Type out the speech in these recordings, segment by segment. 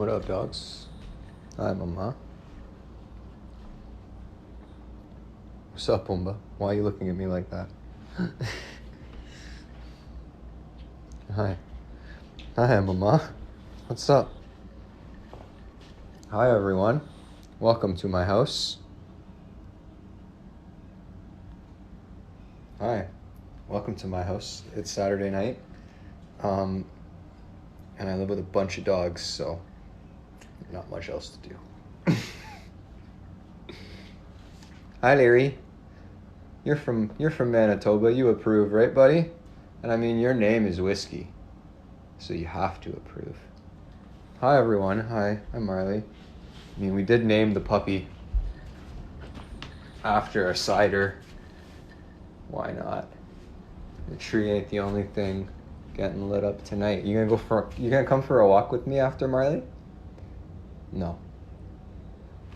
What up, dogs? Hi, Mama. What's up, Pumbaa? Why are you looking at me like that? Hi. Hi, Mama. What's up? Hi, everyone. Welcome to my house. Hi. Welcome to my house. It's Saturday night. And I live with a bunch of dogs, so not much else to do. Hi, Larry. You're from Manitoba. You approve, right, buddy? And I mean, your name is Whiskey, so you have to approve. Hi, everyone. Hi, I'm Marley. I mean, we did name the puppy after a cider. Why not? The tree ain't the only thing getting lit up tonight. You gonna come for a walk with me after, Marley? No.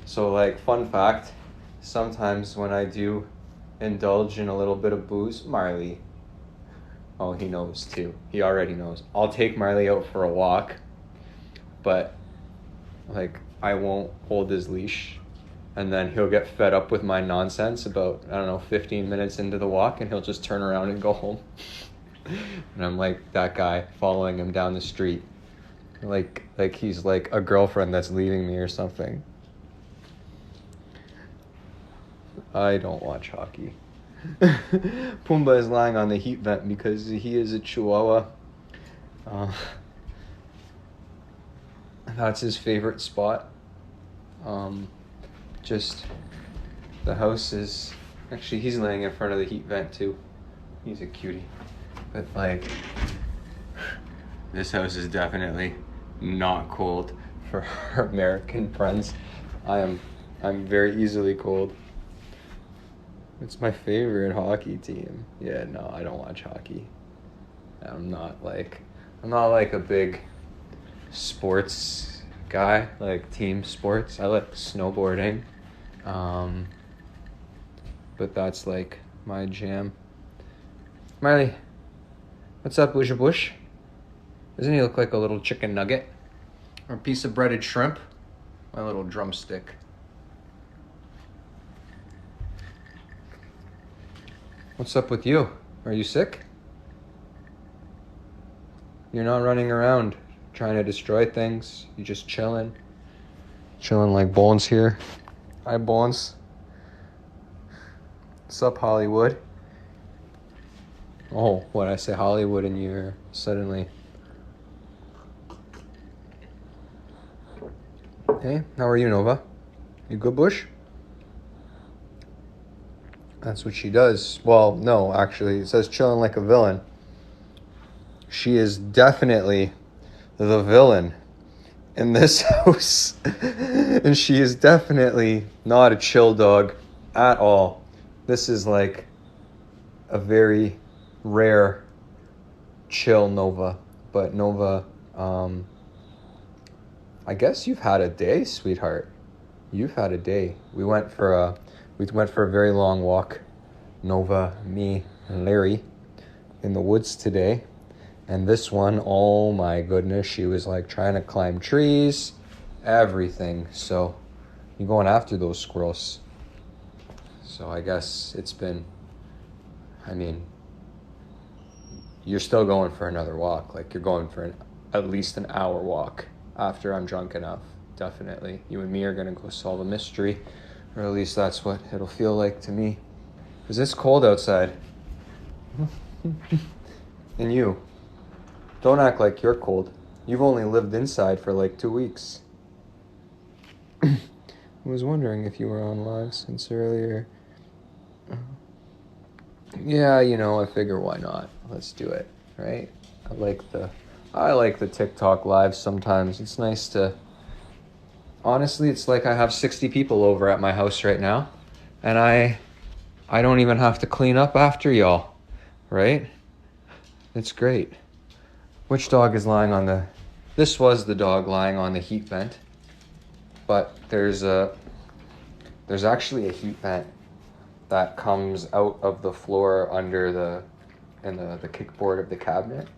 So, like, fun fact, sometimes when I do indulge in a little bit of booze, Marley, oh, he knows too. He already knows. I'll take Marley out for a walk, but, like, I won't hold his leash. And then he'll get fed up with my nonsense about, 15 minutes into the walk, and he'll just turn around and go home. And I'm like that guy following him down the street. Like he's like a girlfriend that's leaving me or something. I don't watch hockey. Pumbaa is lying on the heat vent because he is a Chihuahua. That's his favorite spot. Just the house is... Actually, he's laying in front of the heat vent too. He's a cutie. But like, this house is definitely not cold for our American friends. I'm very easily cold. It's my favorite hockey team. Yeah, no, I don't watch hockey. I'm not like a big sports guy, like team sports. I like snowboarding. But that's like my jam. Marley, what's up, Busha Bush? Doesn't he look like a little chicken nugget? Or a piece of breaded shrimp? My little drumstick. What's up with you? Are you sick? You're not running around trying to destroy things. You're just chilling. Chilling like Bones here. Hi, Bones. What's up, Hollywood? Oh, what, I say Hollywood and you're suddenly... Hey, how are you, Nova? You good, Bush? That's what she does. Well, no, actually, it says chilling like a villain. She is definitely the villain in this house. And she is definitely not a chill dog at all. This is like a very rare chill Nova. But Nova, I guess you've had a day, sweetheart. You've had a day. We went for a very long walk, Nova, me, and Larry, in the woods today. And this one, oh my goodness, she was like trying to climb trees, everything. So you're going after those squirrels. So I guess it's been, you're still going for another walk. Like, you're going for at least an hour walk after I'm drunk enough. Definitely. You and me are going to go solve a mystery. Or at least that's what it'll feel like to me. Because it's cold outside. And you. Don't act like you're cold. You've only lived inside for like 2 weeks. I was wondering if you were on live since earlier. Yeah, I figure why not? Let's do it, right? I like the TikTok live sometimes. It's nice to... Honestly, it's like I have 60 people over at my house right now, and I don't even have to clean up after y'all, right? It's great. Which dog is lying on the... This was the dog lying on the heat vent, but there's actually a heat vent that comes out of the floor under the kickboard of the cabinet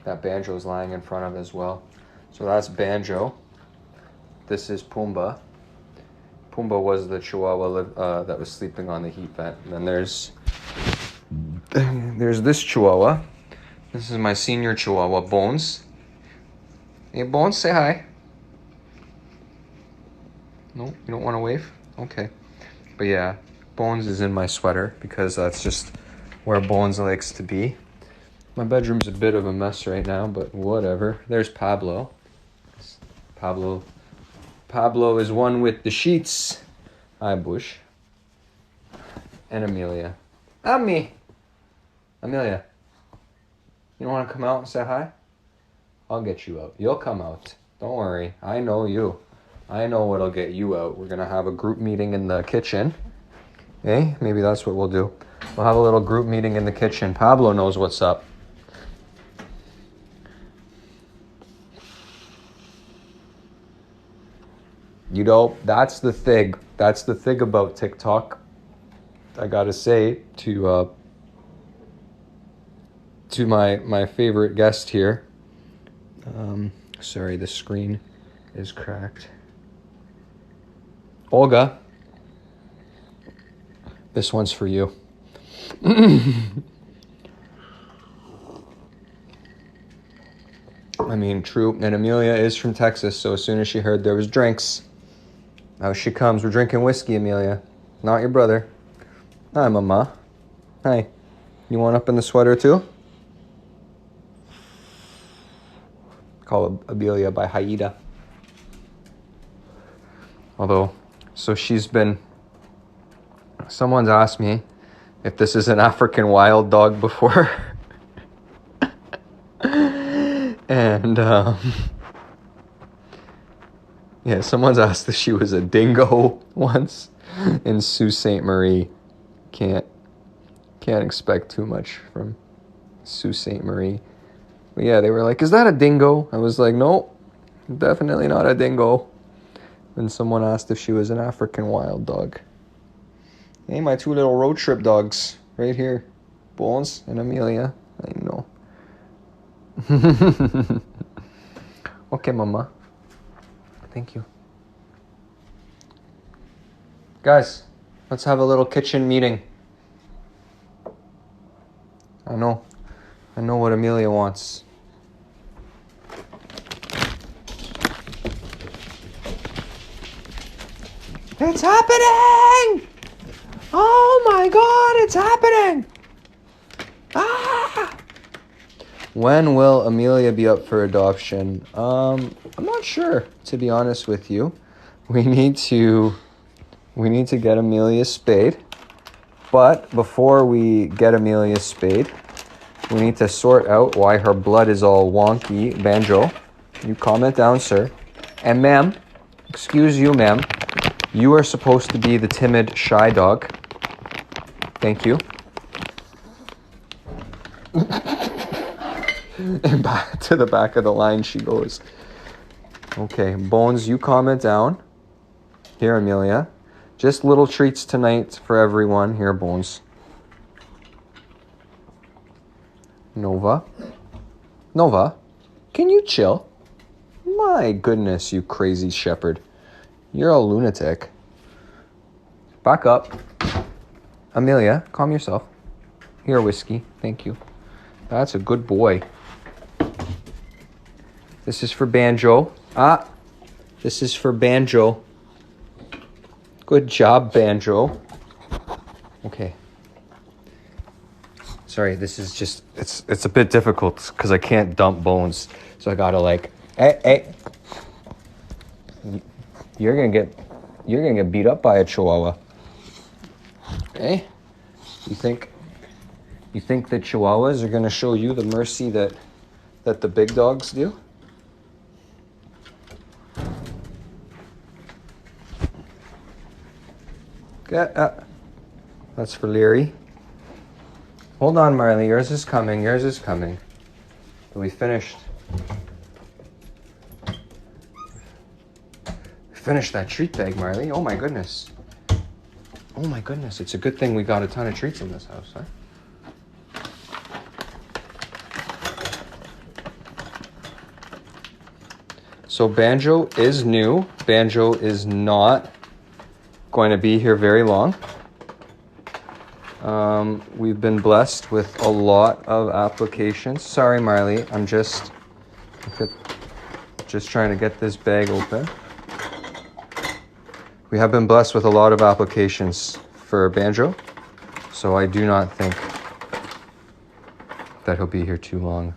that Banjo's lying in front of as well. So that's Banjo. This is Pumbaa. Pumbaa was the Chihuahua that was sleeping on the heat vent. And then there's this Chihuahua. This is my senior Chihuahua, Bones. Hey, Bones, say hi. No, you don't want to wave? Okay. But yeah, Bones is in my sweater because that's just where Bones likes to be. My bedroom's a bit of a mess right now, but whatever. There's Pablo. Pablo is one with the sheets. Hi, Bush. And Amelia. Amelia, you don't want to come out and say hi? I'll get you out. You'll come out. Don't worry. I know you. I know what'll get you out. We're going to have a group meeting in the kitchen. Okay? Maybe that's what we'll do. We'll have a little group meeting in the kitchen. Pablo knows what's up. You know, that's the thing. That's the thing about TikTok. I gotta say to my favorite guest here. Sorry, the screen is cracked. Olga, this one's for you. I mean, true. And Amelia is from Texas, so as soon as she heard there was drinks, out she comes. We're drinking whiskey, Amelia. Not your brother. Hi, Mama. Hi. You want up in the sweater too? Call Amelia by Haida. Although, so someone's asked me if this is an African wild dog before. And, yeah, someone's asked if she was a dingo once in Sault Ste. Marie. Can't expect too much from Sault Ste. Marie. But yeah, they were like, is that a dingo? I was like, no, definitely not a dingo. Then someone asked if she was an African wild dog. Hey, my two little road trip dogs right here. Bones and Amelia. I know. Okay, Mama. Thank you. Guys, let's have a little kitchen meeting. I know what Amelia wants. It's happening! Oh my God, it's happening! Ah! When will Amelia be up for adoption? I'm not sure, to be honest with you. We need to get Amelia spayed. But before we get Amelia spayed, we need to sort out why her blood is all wonky. Banjo, you comment down, sir. And ma'am, excuse you, ma'am. You are supposed to be the timid, shy dog. Thank you. And back to the back of the line she goes. Okay, Bones, you comment down. Here, Amelia. Just little treats tonight for everyone. Here, Bones. Nova, can you chill? My goodness, you crazy shepherd. You're a lunatic. Back up. Amelia, calm yourself. Here, whiskey. Thank you. That's a good boy. This is for Banjo. This is for Banjo. Good job, Banjo. Okay. Sorry, this is just, it's a bit difficult because I can't dump Bones. So I gotta like, hey. You're gonna get beat up by a Chihuahua. Hey? You think that Chihuahuas are gonna show you the mercy that the big dogs do? That's for Leary. Hold on, Marley. Yours is coming. We finished. Finished that treat bag, Marley. Oh my goodness. It's a good thing we got a ton of treats in this house, huh? So Banjo is new. Banjo is not going to be here very long. We've been blessed with a lot of applications. Sorry, Marley. I'm just trying to get this bag open. We have been blessed with a lot of applications for Banjo, so I do not think that he'll be here too long.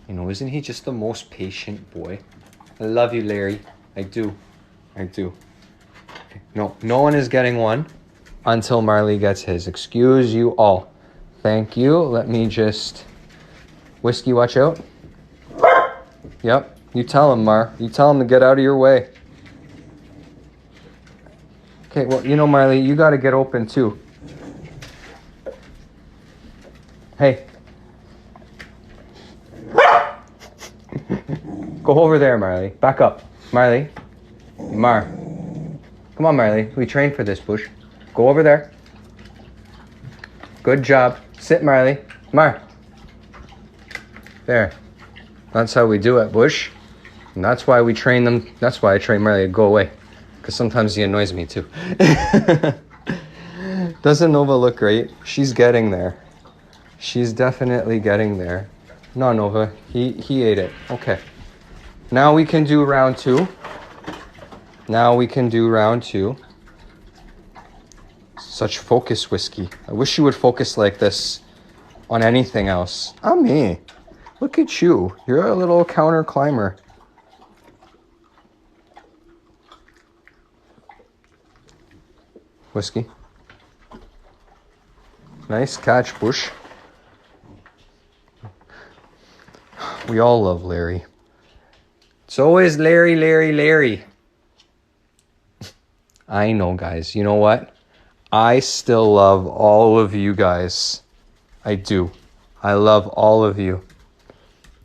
You know, isn't he just the most patient boy? I love you, Larry. I do. Okay. No one is getting one until Marley gets his. Excuse you all. Thank you. Let me just... Whiskey, watch out. Yep. You tell him, Mar. You tell him to get out of your way. Okay, well, you know, Marley, you got to get open too. Hey. Go over there, Marley. Back up. Marley. Mar. Come on, Marley. We trained for this, Bush. Go over there. Good job. Sit, Marley. Mar. There. That's how we do it, Bush. And that's why we train them. That's why I train Marley to go away. Because sometimes he annoys me too. Doesn't Nova look great? She's getting there. She's definitely getting there. No, Nova. He ate it. Okay. Now we can do round two. Such focus, Whiskey. I wish you would focus like this on anything else. Me. Look at you. You're a little counter climber. Whiskey. Nice catch, Bush. We all love Larry. It's always Larry, Larry, Larry. I know, guys. You know what? I still love all of you guys. I do. I love all of you.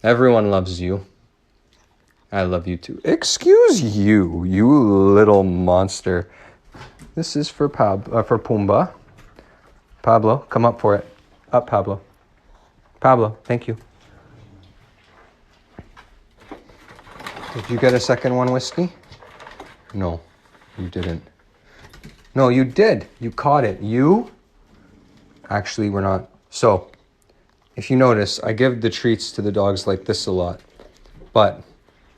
Everyone loves you. I love you too. Excuse you, you little monster. This is for Pumbaa. Pablo, come up for it. Up, Pablo. Pablo, thank you. Did you get a second one, Whiskey? No, you didn't. No, you did. You caught it. You? Actually, we're not. So, if you notice, I give the treats to the dogs like this a lot. But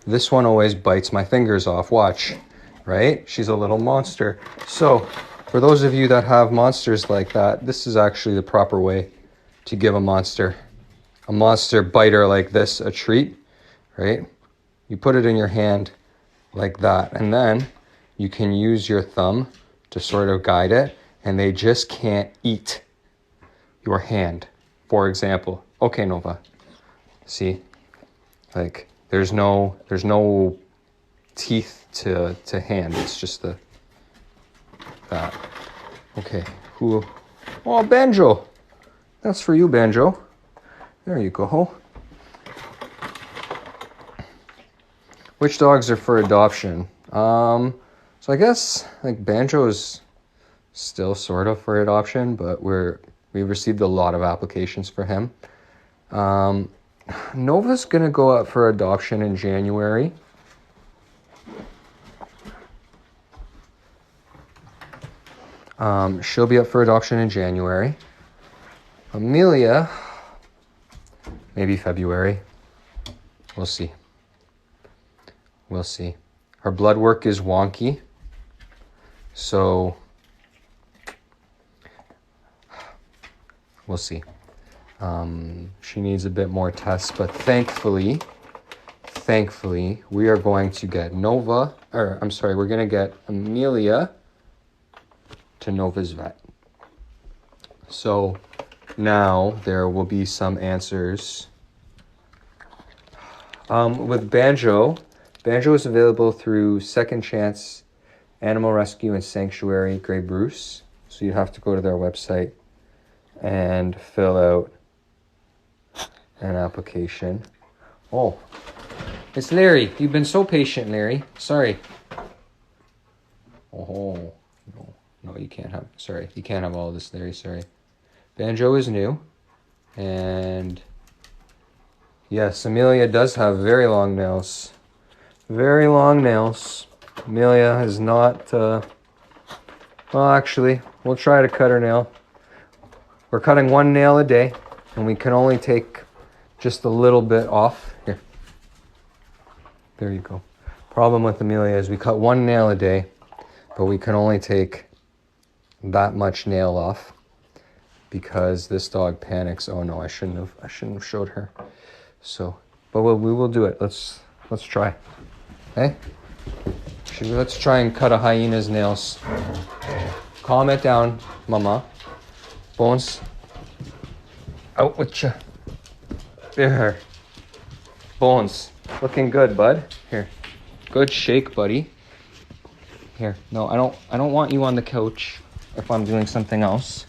this one always bites my fingers off. Watch. Right? She's a little monster. So, for those of you that have monsters like that, this is actually the proper way to give a monster biter like this a treat, right? You put it in your hand like that, and then you can use your thumb to sort of guide it, and they just can't eat your hand, for example. Okay, Nova. See? Like, there's no teeth to hand. It's just that. Okay. Who? Oh, Banjo. That's for you, Banjo. There you go. Which dogs are for adoption? So I guess like Banjo is still sort of for adoption, but we received a lot of applications for him. Nova's gonna go up for adoption in January. She'll be up for adoption in January. Amelia, maybe February. We'll see. Her blood work is wonky. So, we'll see. She needs a bit more tests, but thankfully, we are going to get we're going to get Amelia to Nova's vet. So now there will be some answers. With Banjo is available through Second Chance Animal Rescue and Sanctuary Grey Bruce. So you have to go to their website and fill out an application. Oh, it's Larry. You've been so patient, Larry. Sorry. Oh, no, you can't have, sorry. You can't have all of this, Larry, sorry. Banjo is new. And yes, Amelia does have very long nails. Very long nails. Amelia is not, well, actually, we'll try to cut her nail. We're cutting 1 nail a day, and we can only take just a little bit off. Here. There you go. Problem with Amelia is we cut 1 nail a day, but we can only take that much nail off because this dog panics. Oh no, I shouldn't have showed her. So, but we will do it. Let's try. Hey? Let's try and cut a hyena's nails. Calm it down, mama. Bones. Out with you. There. Bones. Looking good, bud. Here. Good shake, buddy. Here. No, I don't want you on the couch if I'm doing something else,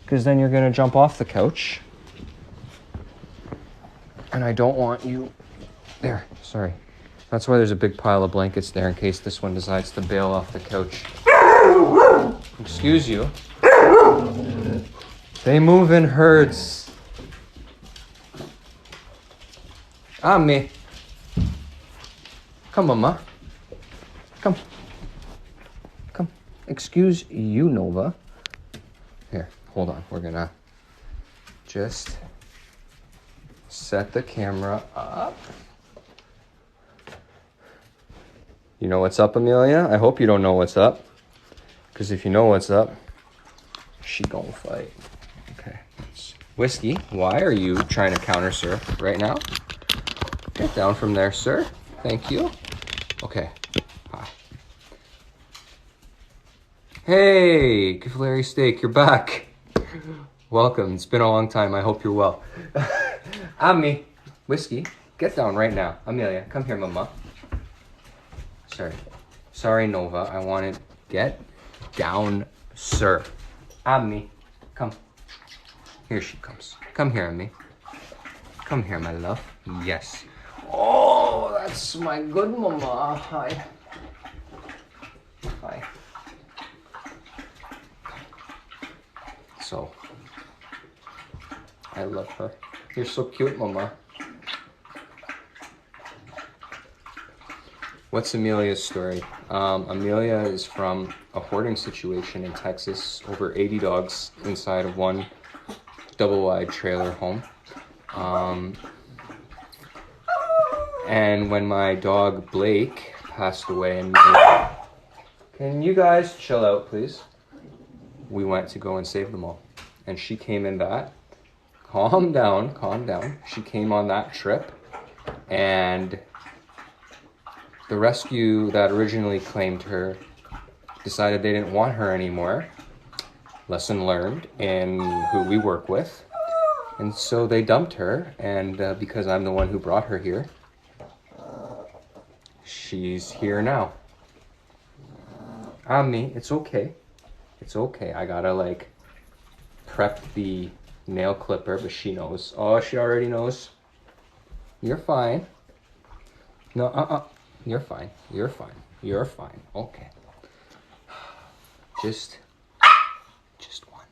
because then you're gonna jump off the couch. And I don't want you there. Sorry. That's why there's a big pile of blankets there in case this one decides to bail off the couch. Excuse you. They move in herds. Me. Come, mama. Come. Come. Excuse you, Nova. Here, hold on. We're gonna just set the camera up. You know what's up, Amelia? I hope you don't know what's up. Because if you know what's up, she gonna fight. Okay. Whiskey, why are you trying to counter surf right now? Get down from there, sir. Thank you. Okay. Hi. Hey, Larry Steak, you're back. Welcome. It's been a long time. I hope you're well. I'm me. Whiskey, get down right now. Amelia, come here, mama. Sorry, Nova. I want to get down, sir. Ami, come. Here she comes. Come here, Ami. Come here, my love. Yes. Oh, that's my good mama. Hi. Hi. So, I love her. You're so cute, mama. What's Amelia's story? Amelia is from a hoarding situation in Texas. Over 80 dogs inside of one double-wide trailer home. And when my dog Blake passed away, and can you guys chill out, please? We went to go and save them all. And she came in that. Calm down, calm down. She came on that trip, and the rescue that originally claimed her decided they didn't want her anymore. Lesson learned in who we work with. And so they dumped her, and because I'm the one who brought her here, she's here now. Me, it's okay. It's okay. I gotta prep the nail clipper, but she knows. Oh, she already knows. You're fine. No, You're fine. You're fine. You're fine. Okay. Just one.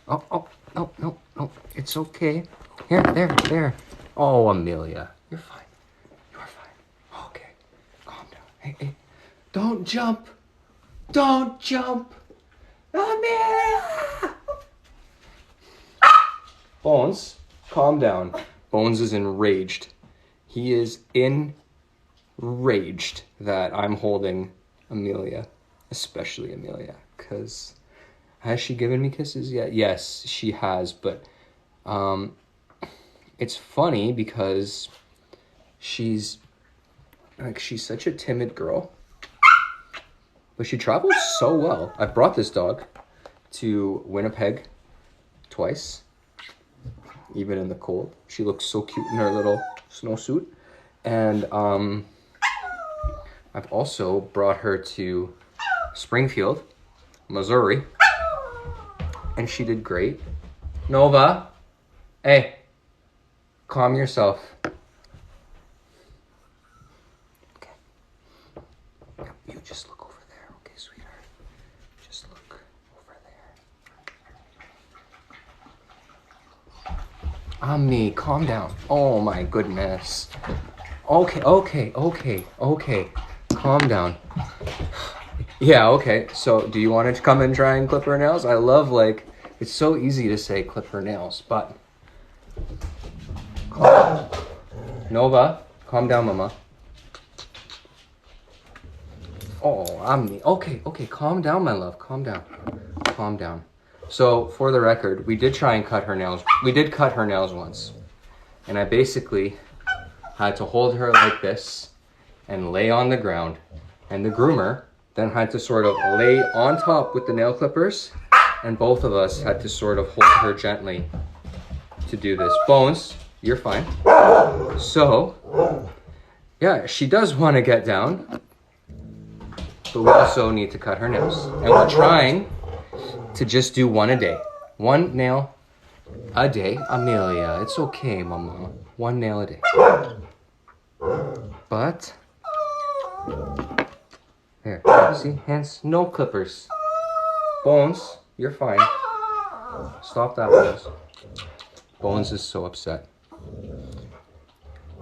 Oh, no. It's okay. Here, there. Oh, Amelia. You're fine. You're fine. Okay. Calm down. Hey. Don't jump. Don't jump. Amelia! Bones, calm down. Bones is enraged. He is enraged that I'm holding Amelia, especially Amelia, because has she given me kisses yet? Yes, she has, but it's funny because she's such a timid girl, but she travels so well. I've brought this dog to Winnipeg twice, even in the cold. She looks so cute in her little snowsuit. And I've also brought her to Springfield, Missouri, and she did great. Nova, hey, calm yourself. Okay. You just look over there, okay, sweetheart? Just look over there. Me, calm down. Oh my goodness. Okay. Calm down. Yeah, okay. So do you want to come and try and clip her nails? I love, like, it's so easy to say clip her nails, but... Nova, calm down, mama. Oh, okay, calm down, my love, calm down. So, for the record, we did try and cut her nails. We did cut her nails once. And I basically had to hold her like this and lay on the ground. And the groomer then had to sort of lay on top with the nail clippers, and both of us had to sort of hold her gently to do this. Bones, you're fine. So, yeah, she does want to get down, but we also need to cut her nails. And we're trying to just do one a day. One nail a day. Amelia, it's okay, mama. One nail a day. But, there, see, hands, no clippers. Bones, you're fine. Stop that, Bones. Bones is so upset.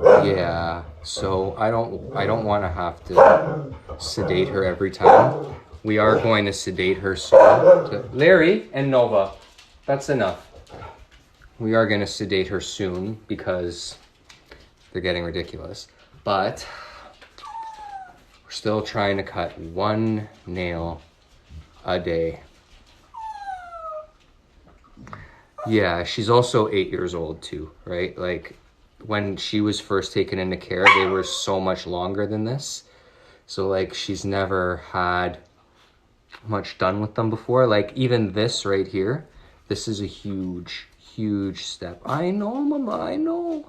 Yeah, so I don't want to have to sedate her every time. We are going to sedate her soon. Larry and Nova, that's enough. We are going to sedate her soon because they're getting ridiculous. But we're still trying to cut one nail a day. Yeah, she's also 8 years old too, right? Like, when she was first taken into care, they were so much longer than this. So, like, she's never had much done with them before. Like, even this right here, this is a huge step. I know, mama, I know.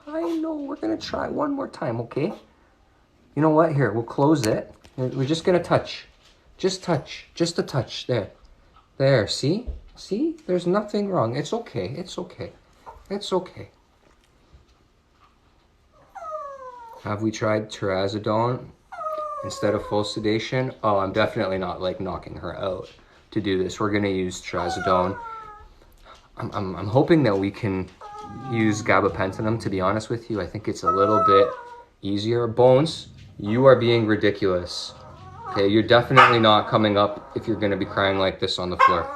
We're gonna try one more time, okay? You know what? Here, we'll close it. We're just gonna touch. Just touch. Just a touch. There, see? See? There's nothing wrong. It's okay. Have we tried trazodone instead of full sedation? Oh, I'm definitely not, like, knocking her out to do this. We're gonna use trazodone. I'm hoping that we can use gabapentin, to be honest with you. I think it's a little bit easier. Bones, you are being ridiculous. Okay, you're definitely not coming up if you're gonna be crying like this on the floor.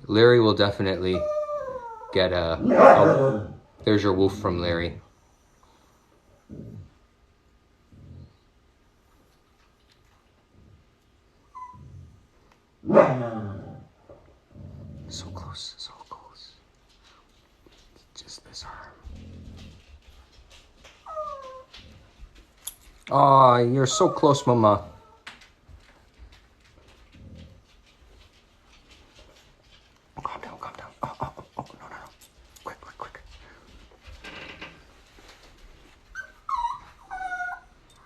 Larry will definitely get there's your woof from Larry. So close. Just this arm. Aw, you're so close, mama. Calm down. Oh, no. Quick.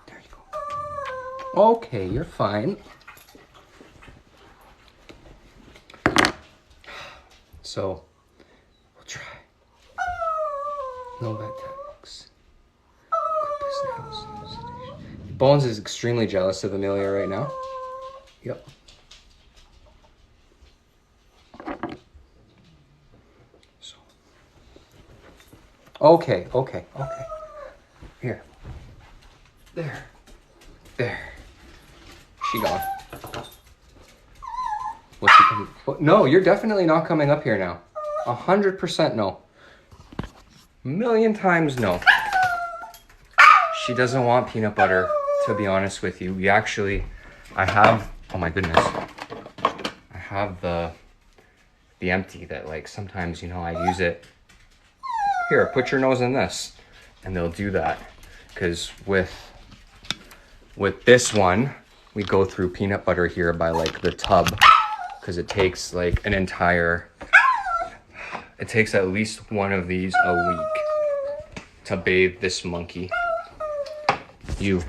There you go. Okay, you're fine. So, we'll try. No bad tactics. Bones is extremely jealous of Amelia right now. Yep. So. Okay. Here. There. She gone. No, you're definitely not coming up here now. 100% no. Million times no. She doesn't want peanut butter, to be honest with you. I have, oh my goodness. I have the empty that, like, sometimes, I use it. Here, put your nose in this. And they'll do that. Because with this one, we go through peanut butter here by, like, the tub. Because it takes, like, it takes at least one of these a week to bathe this monkey. You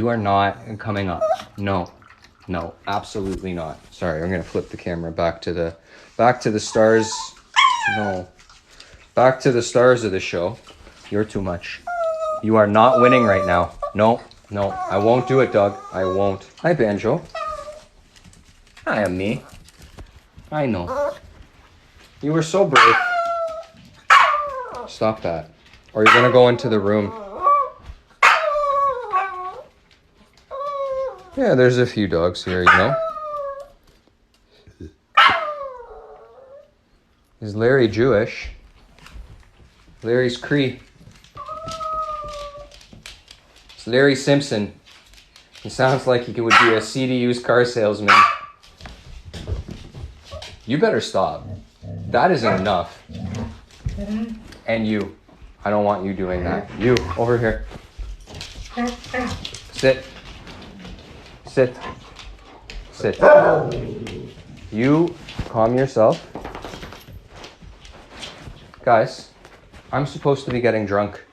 are not coming up. No, absolutely not. Sorry, I'm gonna flip the camera back to the stars. No, back to the stars of the show. You're too much. You are not winning right now. No, I won't do it, Doug. I won't. Hi, Banjo. Hi, me. I know. You were so brave. Stop that. Or you're gonna go into the room. Yeah, there's a few dogs here, you know. Is Larry Jewish? Larry's Cree. It's Larry Simpson. He sounds like he would be a seedy used car salesman. You better stop. That isn't enough. And you. I don't want you doing that. You, over here. Sit. Sit. Sit. You calm yourself. Guys, I'm supposed to be getting drunk.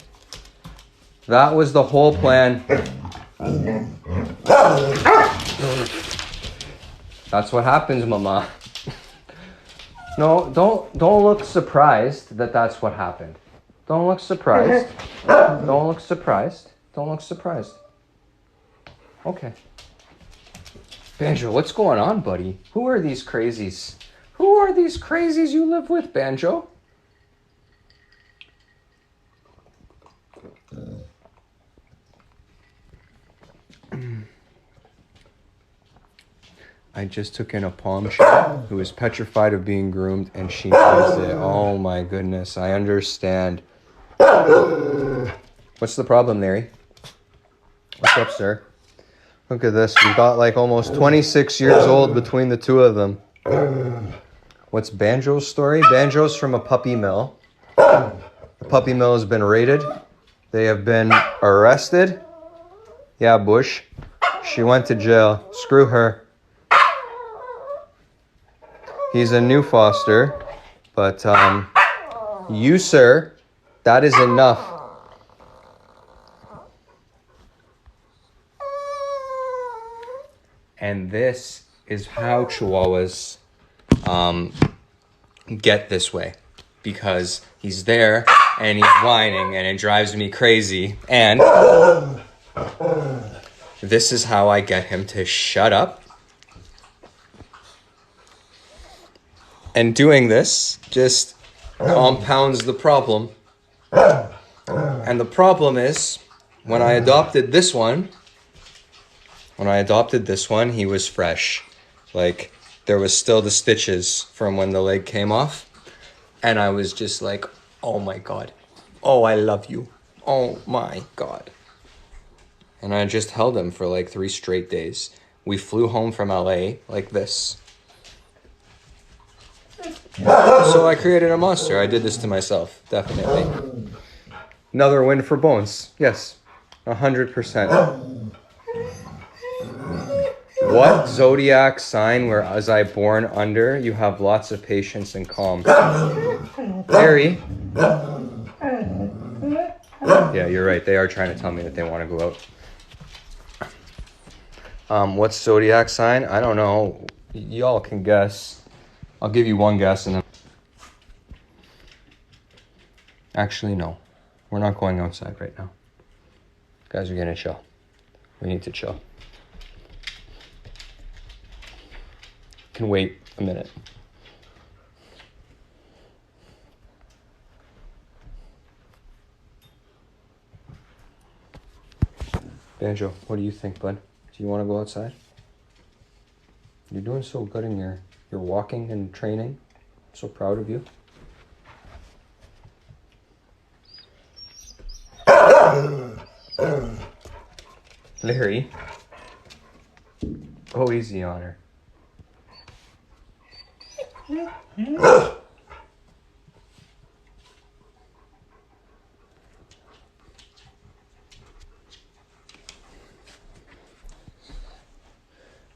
That was the whole plan. That's what happens, Mama. No, don't look surprised that that's what happened. Don't look surprised. Don't look surprised. Don't look surprised. Okay. Banjo, what's going on, buddy? Who are these crazies? Who are these crazies you live with, Banjo? I just took in a palm shell who is petrified of being groomed, and she knows it. Oh my goodness, I understand. What's the problem, Larry? What's up, sir? Look at this. We got like almost 26 years old between the two of them. What's Banjo's story? Banjo's from a puppy mill. The puppy mill has been raided. They have been arrested. Yeah, Bush. She went to jail. Screw her. He's a new foster. But you, sir, that is enough. And this is how Chihuahuas get this way. Because he's there and he's whining and it drives me crazy. And this is how I get him to shut up. And doing this just compounds the problem. And the problem is, when I adopted this one, he was fresh. Like, there was still the stitches from when the leg came off. And I was just like, oh my God. Oh, I love you. Oh my God. And I just held him for like 3 straight days. We flew home from LA like this. So I created a monster. I did this to myself, definitely. Another win for Bones. Yes, 100%. What zodiac sign was I born under? You have lots of patience and calm. Larry. Yeah, you're right. They are trying to tell me that they want to go out. What's zodiac sign? I don't know. Y'all can guess. I'll give you one guess and then... Actually, no. We're not going outside right now. Guys are gonna chill. We need to chill. Can wait a minute. Banjo, what do you think, bud? Do you want to go outside? You're doing so good in your walking and training. I'm so proud of you. Larry, go easy on her.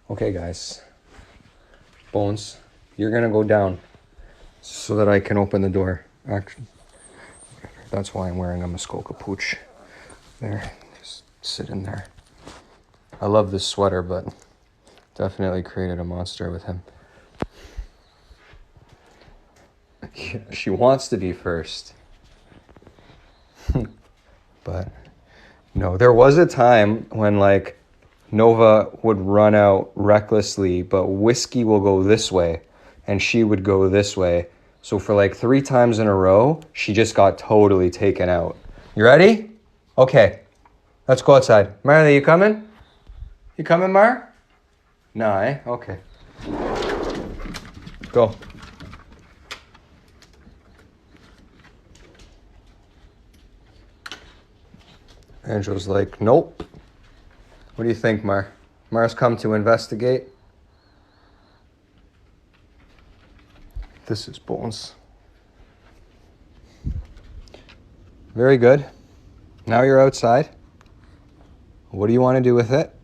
Okay, guys. Bones, you're gonna go down so that I can open the door. Actually, that's why I'm wearing a Muskoka pooch. There, just sit in there. I love this sweater, but definitely created a monster with him. Yeah, she wants to be first. But no, there was a time when like Nova would run out recklessly, but Whiskey will go this way and she would go this way. So for like 3 times in a row, she just got totally taken out. You ready? Okay. Let's go outside. Marley, you coming? You coming, Mar? No, eh? Okay. Go. Angela's like, nope. What do you think, Mar? Mar's come to investigate. This is Bones. Very good. Now you're outside. What do you want to do with it?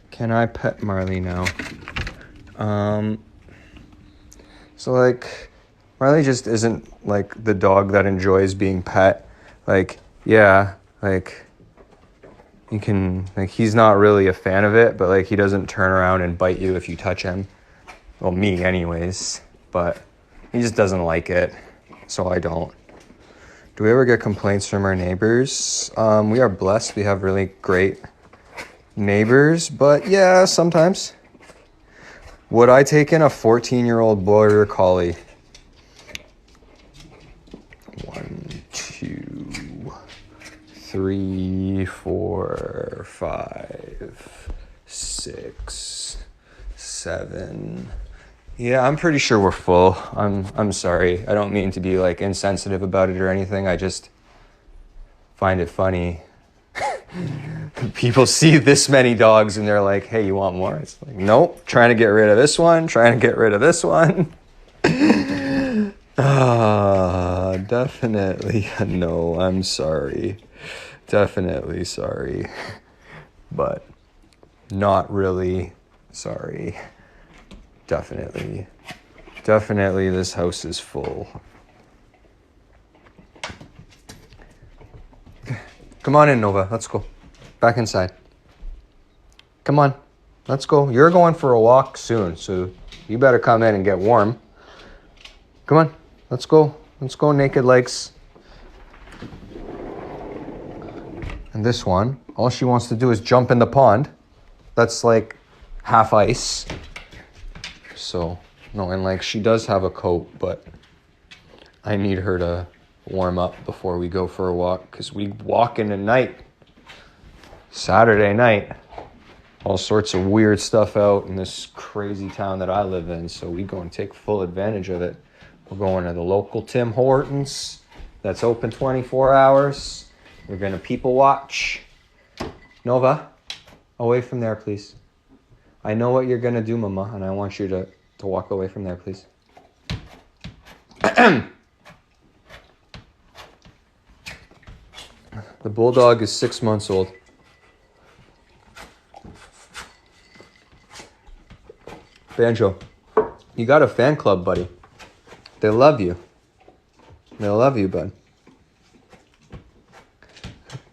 Can I pet Marley now? So like, Marley just isn't like the dog that enjoys being pet. Like, yeah, like you can, like he's not really a fan of it, but like he doesn't turn around and bite you if you touch him. Well, me anyways, but he just doesn't like it, so I don't. Do we ever get complaints from our neighbors? We are blessed. We have really great neighbors, but yeah, sometimes. Would I take in a 14-year-old border collie? 1, 2, 3, 4, 5, 6, 7. Yeah, I'm pretty sure we're full. I'm sorry. I don't mean to be like insensitive about it or anything. I just find it funny. People see this many dogs and they're like, hey, you want more? It's like, nope, trying to get rid of this one, trying to get rid of this one. Definitely no, I'm sorry. Definitely sorry. But not really sorry. Definitely this house is full. Come on in, Nova. Let's go. Back inside. Come on. Let's go. You're going for a walk soon, so you better come in and get warm. Come on. Let's go. Let's go, Naked Legs. And this one, all she wants to do is jump in the pond. That's like half ice. So, no, and like she does have a coat, but I need her to warm up before we go for a walk because we walk in the night. Saturday night. All sorts of weird stuff out in this crazy town that I live in, so we go and take full advantage of it. We're going to the local Tim Hortons that's open 24 hours. We're going to people watch. Nova, away from there, please. I know what you're going to do, Mama, and I want you to walk away from there, please. The bulldog is 6 months old. Banjo, you got a fan club, buddy. They love you. They love you, bud.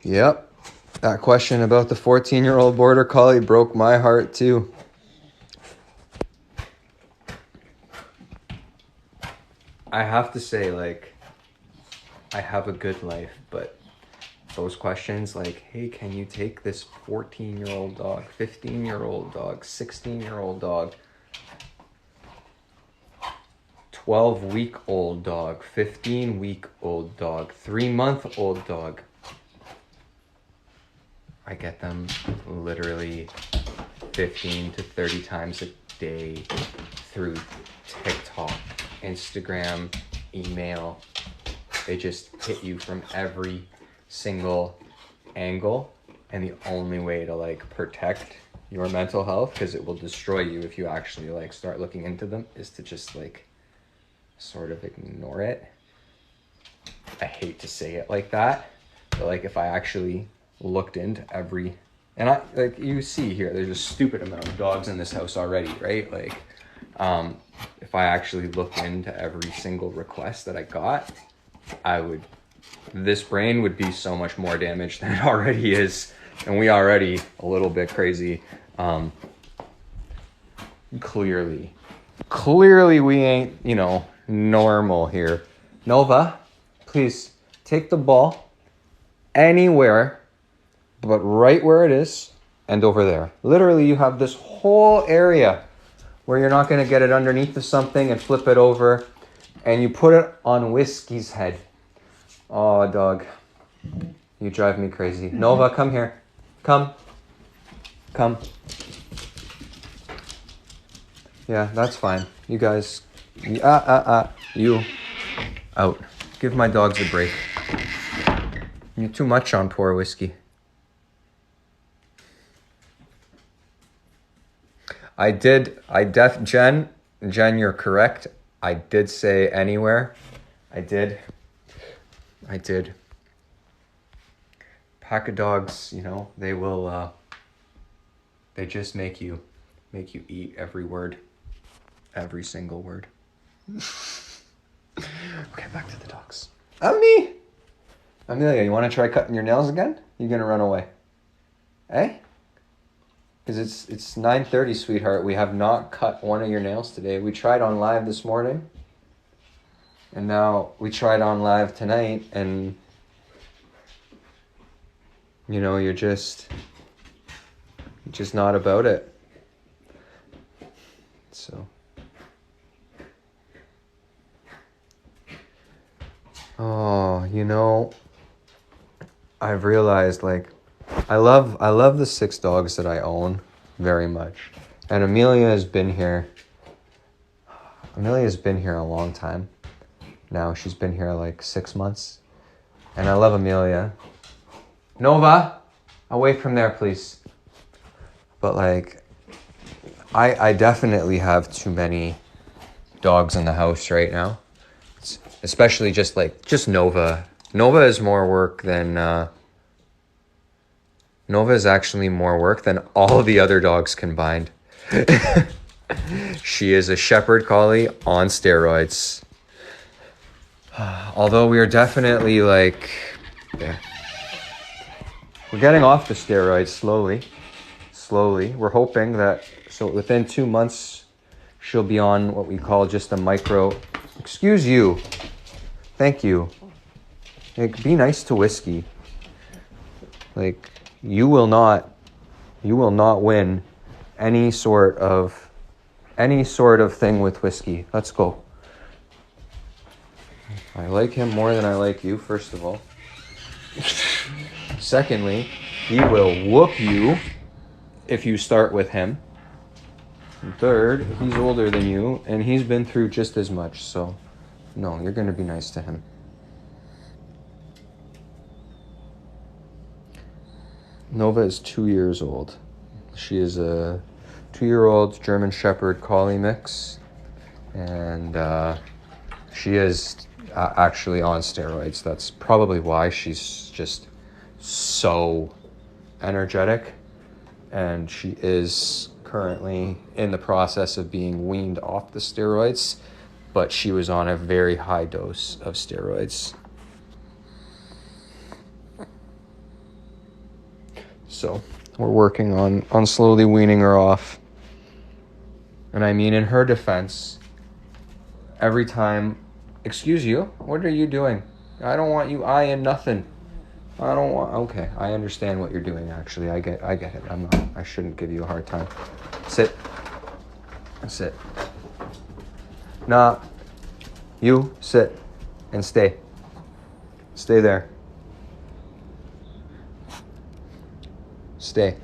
Yep. That question about the 14-year-old border collie broke my heart, too. I have to say, like, I have a good life, but those questions like, hey, can you take this 14-year-old dog, 15-year-old dog, 16-year-old dog, 12-week-old dog, 15-week-old dog, 3-month-old dog? I get them literally 15 to 30 times a day through TikTok, Instagram, email. They just hit you from every single angle, and the only way to like protect your mental health, because it will destroy you if you actually like start looking into them, is to just like sort of ignore it. I hate to say it like that, but like if I actually looked into every, and I like, you see here there's a stupid amount of dogs in this house already, right? Like if I actually looked into every single request that I got, this brain would be so much more damaged than it already is, and we already a little bit crazy. Clearly we ain't, normal here. Nova, please take the ball anywhere but right where it is and over there. Literally, you have this whole area where you're not going to get it underneath of something and flip it over, and you put it on Whiskey's head. Oh, dog. You drive me crazy. Nova, come here. Come. Yeah, that's fine. You guys, you out. Give my dogs a break. You're too much on poor Whiskey. Jen, you're correct. I did say anywhere. I did. Pack of dogs, they will, they just make you eat every word. Every single word. Okay, back to the dogs. Amelia, you want to try cutting your nails again? You're going to run away. Eh? Because it's 9:30, sweetheart. We have not cut one of your nails today. We tried on live this morning. And now we tried on live tonight. And, you're just not about it. So. Oh, I've realized, I love the 6 dogs that I own very much. And Amelia has been here a long time. Now she's been here 6 months. And I love Amelia. Nova, away from there, please. But I definitely have too many dogs in the house right now. Especially just Nova. Nova is more work than Nova is actually more work than all the other dogs combined. She is a shepherd collie on steroids. Although we are definitely we're getting off the steroids slowly. We're hoping that within 2 months she'll be on what we call just a micro. Excuse you. Thank you. Be nice to Whiskey. You will not win any sort of thing with Whiskey. Let's go. I like him more than I like you, first of all. Secondly, he will whoop you if you start with him. And third, he's older than you, and he's been through just as much, so no, you're going to be nice to him. Nova is 2 years old. She is a 2-year-old German Shepherd Collie mix, and she is actually on steroids. That's probably why she's just so energetic, and she is currently in the process of being weaned off the steroids, but she was on a very high dose of steroids. So we're working on slowly weaning her off. And I mean, in her defense, every time, excuse you, what are you doing? I don't want you eyeing nothing. Okay, I understand what you're doing, actually. I get it. I shouldn't give you a hard time. Sit. Nah, you sit and stay. Stay there. Stay.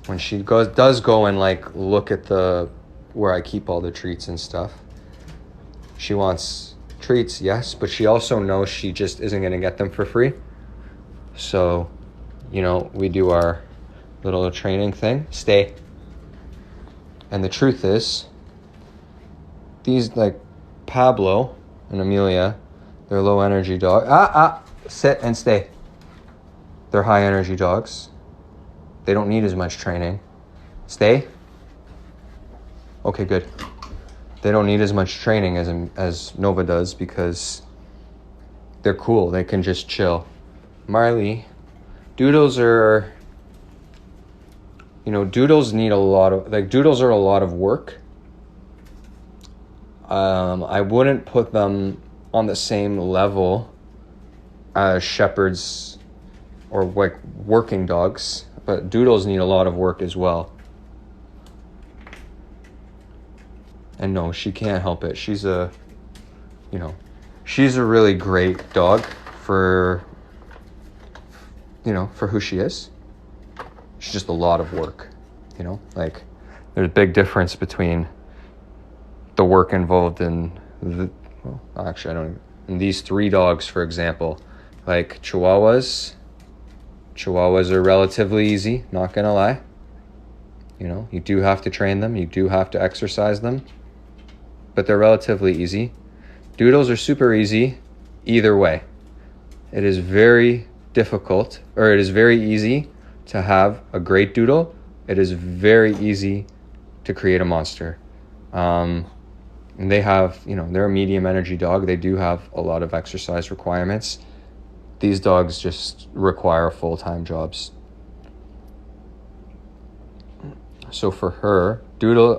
When she does go and look at where I keep all the treats and stuff, she wants treats, yes, but she also knows she just isn't going to get them for free. So, we do our little training thing. Stay. And the truth is, these Pablo and Amelia, they're low energy dogs. Sit and stay. They're high energy dogs. They don't need as much training. Stay. Okay, good. They don't need as much training as Nova does because they're cool. They can just chill. Marley, doodles are, doodles need a lot of, doodles are a lot of work. I wouldn't put them on the same level as shepherds or like working dogs, but Doodles need a lot of work as well. And no, she can't help it. She's a really great dog for who she is. She's just a lot of work, like there's a big difference between the work involved in in these 3 dogs, for example, like Chihuahuas are relatively easy, not gonna lie. You do have to train them, you do have to exercise them, but they're relatively easy. Doodles are super easy either way. It is very difficult, or it is very easy to have a great doodle. It is very easy to create a monster. And they have, they're a medium energy dog. They do have a lot of exercise requirements. These dogs just require full-time jobs. So for her,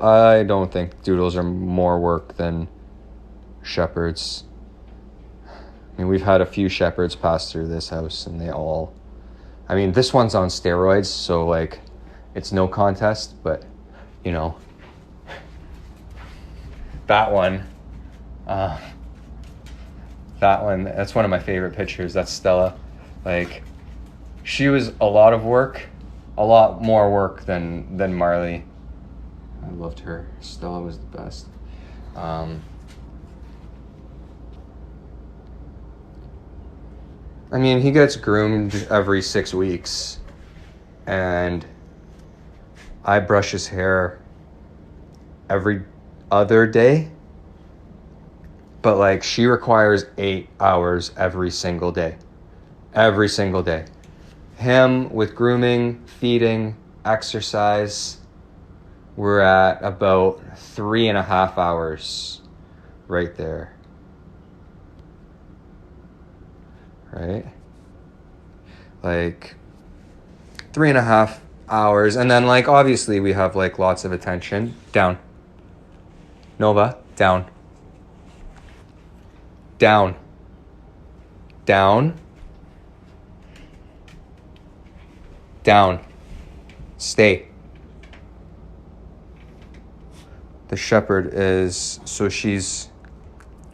I don't think Doodles are more work than Shepherds. I mean, we've had a few Shepherds pass through this house, and this one's on steroids, so like it's no contest, but that one, that's one of my favorite pictures. That's Stella. Like, she was a lot of work, a lot more work than Marley. I loved her. Stella was the best. He gets groomed every 6 weeks, and I brush his hair every other day, but like she requires 8 hours every single day. Him with grooming, feeding, exercise, we're at about 3.5 hours right there. Right? Like 3.5 hours. And then like obviously we have like lots of attention. Down. Nova, down. Down. Down. Down. Stay. The Shepherd she's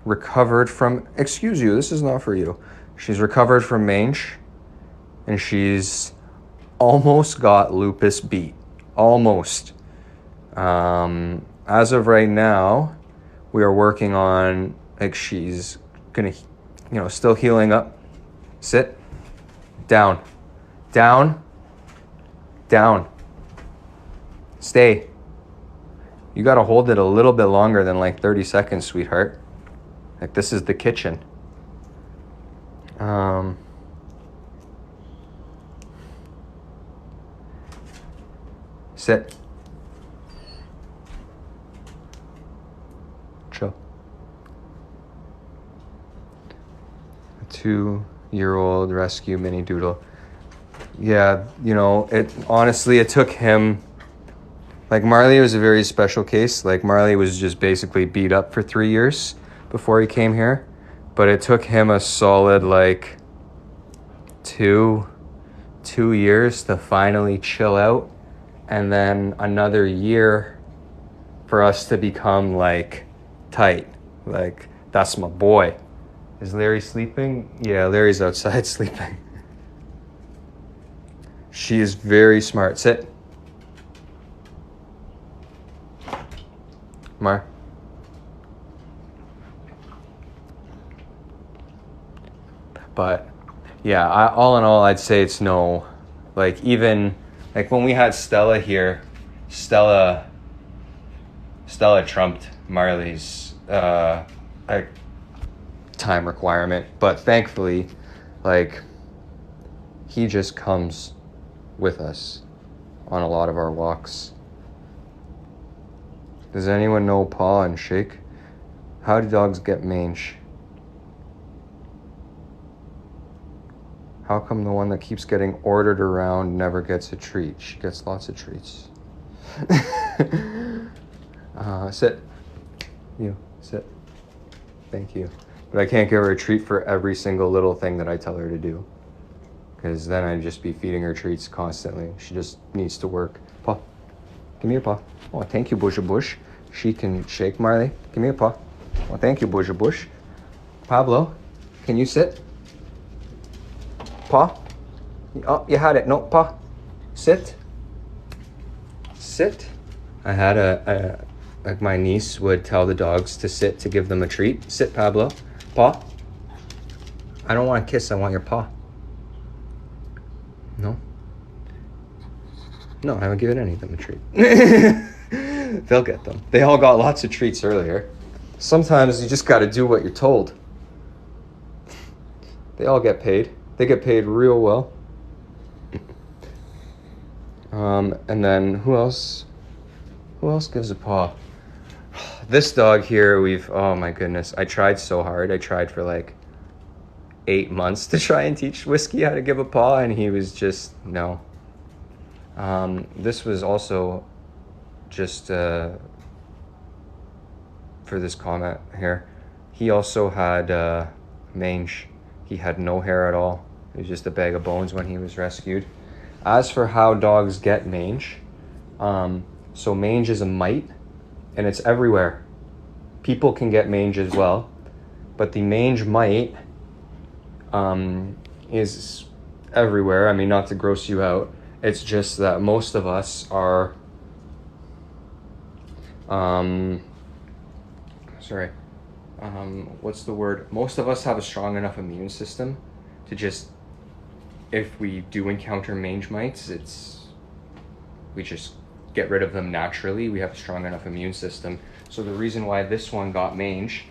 recovered from, excuse you, this is not for you. She's recovered from mange, and she's almost got lupus beat. Almost. As of right now, we are working on, like, she's gonna, still healing up. Sit. Down. Down. Down. Stay. You gotta hold it a little bit longer than like 30 seconds, sweetheart. Like, this is the kitchen. Sit. Chill. A 2-year-old rescue mini doodle. Yeah, it took him, like, Marley was a very special case. Like, Marley was just basically beat up for 3 years before he came here. But it took him a solid, like, two years to finally chill out. And then another year for us to become, like, tight. Like, that's my boy. Is Larry sleeping? Yeah, Larry's outside sleeping. She is very smart. Sit. Mar. But yeah, all in all, I'd say it's no. Like, even like when we had Stella here, Stella trumped Marley's time requirement. But thankfully, like, he just comes with us on a lot of our walks. Does anyone know paw and shake? How do dogs get mange? How come the one that keeps getting ordered around never gets a treat? She gets lots of treats. Sit. You, sit. Thank you. But I can't give her a treat for every single little thing that I tell her to do. because then I'd just be feeding her treats constantly. She just needs to work. Paw, give me your paw. Oh, thank you, Busha Bush. She can shake, Marley. Give me your paw. Oh, thank you, Busha Bush. Pablo, can you sit? Paw. Oh, you had it. No, paw. Sit. Sit. I had like my niece would tell the dogs to sit to give them a treat. Sit, Pablo. Paw. I don't want a kiss. I want your paw. No. No, I haven't given any of them a treat. They'll get them. They all got lots of treats earlier. Sometimes you just got to do what you're told. They all get paid. They get paid real well. And then who else? Who else gives a paw? This dog here, oh my goodness. I tried so hard. I tried for like 8 months to try and teach Whiskey how to give a paw, and he was just, no. This was also just for this comment here. He also had mange. He had no hair at all. It was just a bag of bones when he was rescued. As for how dogs get mange, so mange is a mite, and it's everywhere. People can get mange as well, but the mange mite is everywhere. I mean, not to gross you out. It's just that most of us are, what's the word? Most of us have a strong enough immune system to just, if we do encounter mange mites, we just get rid of them naturally. We have a strong enough immune system. So the reason why this one got mange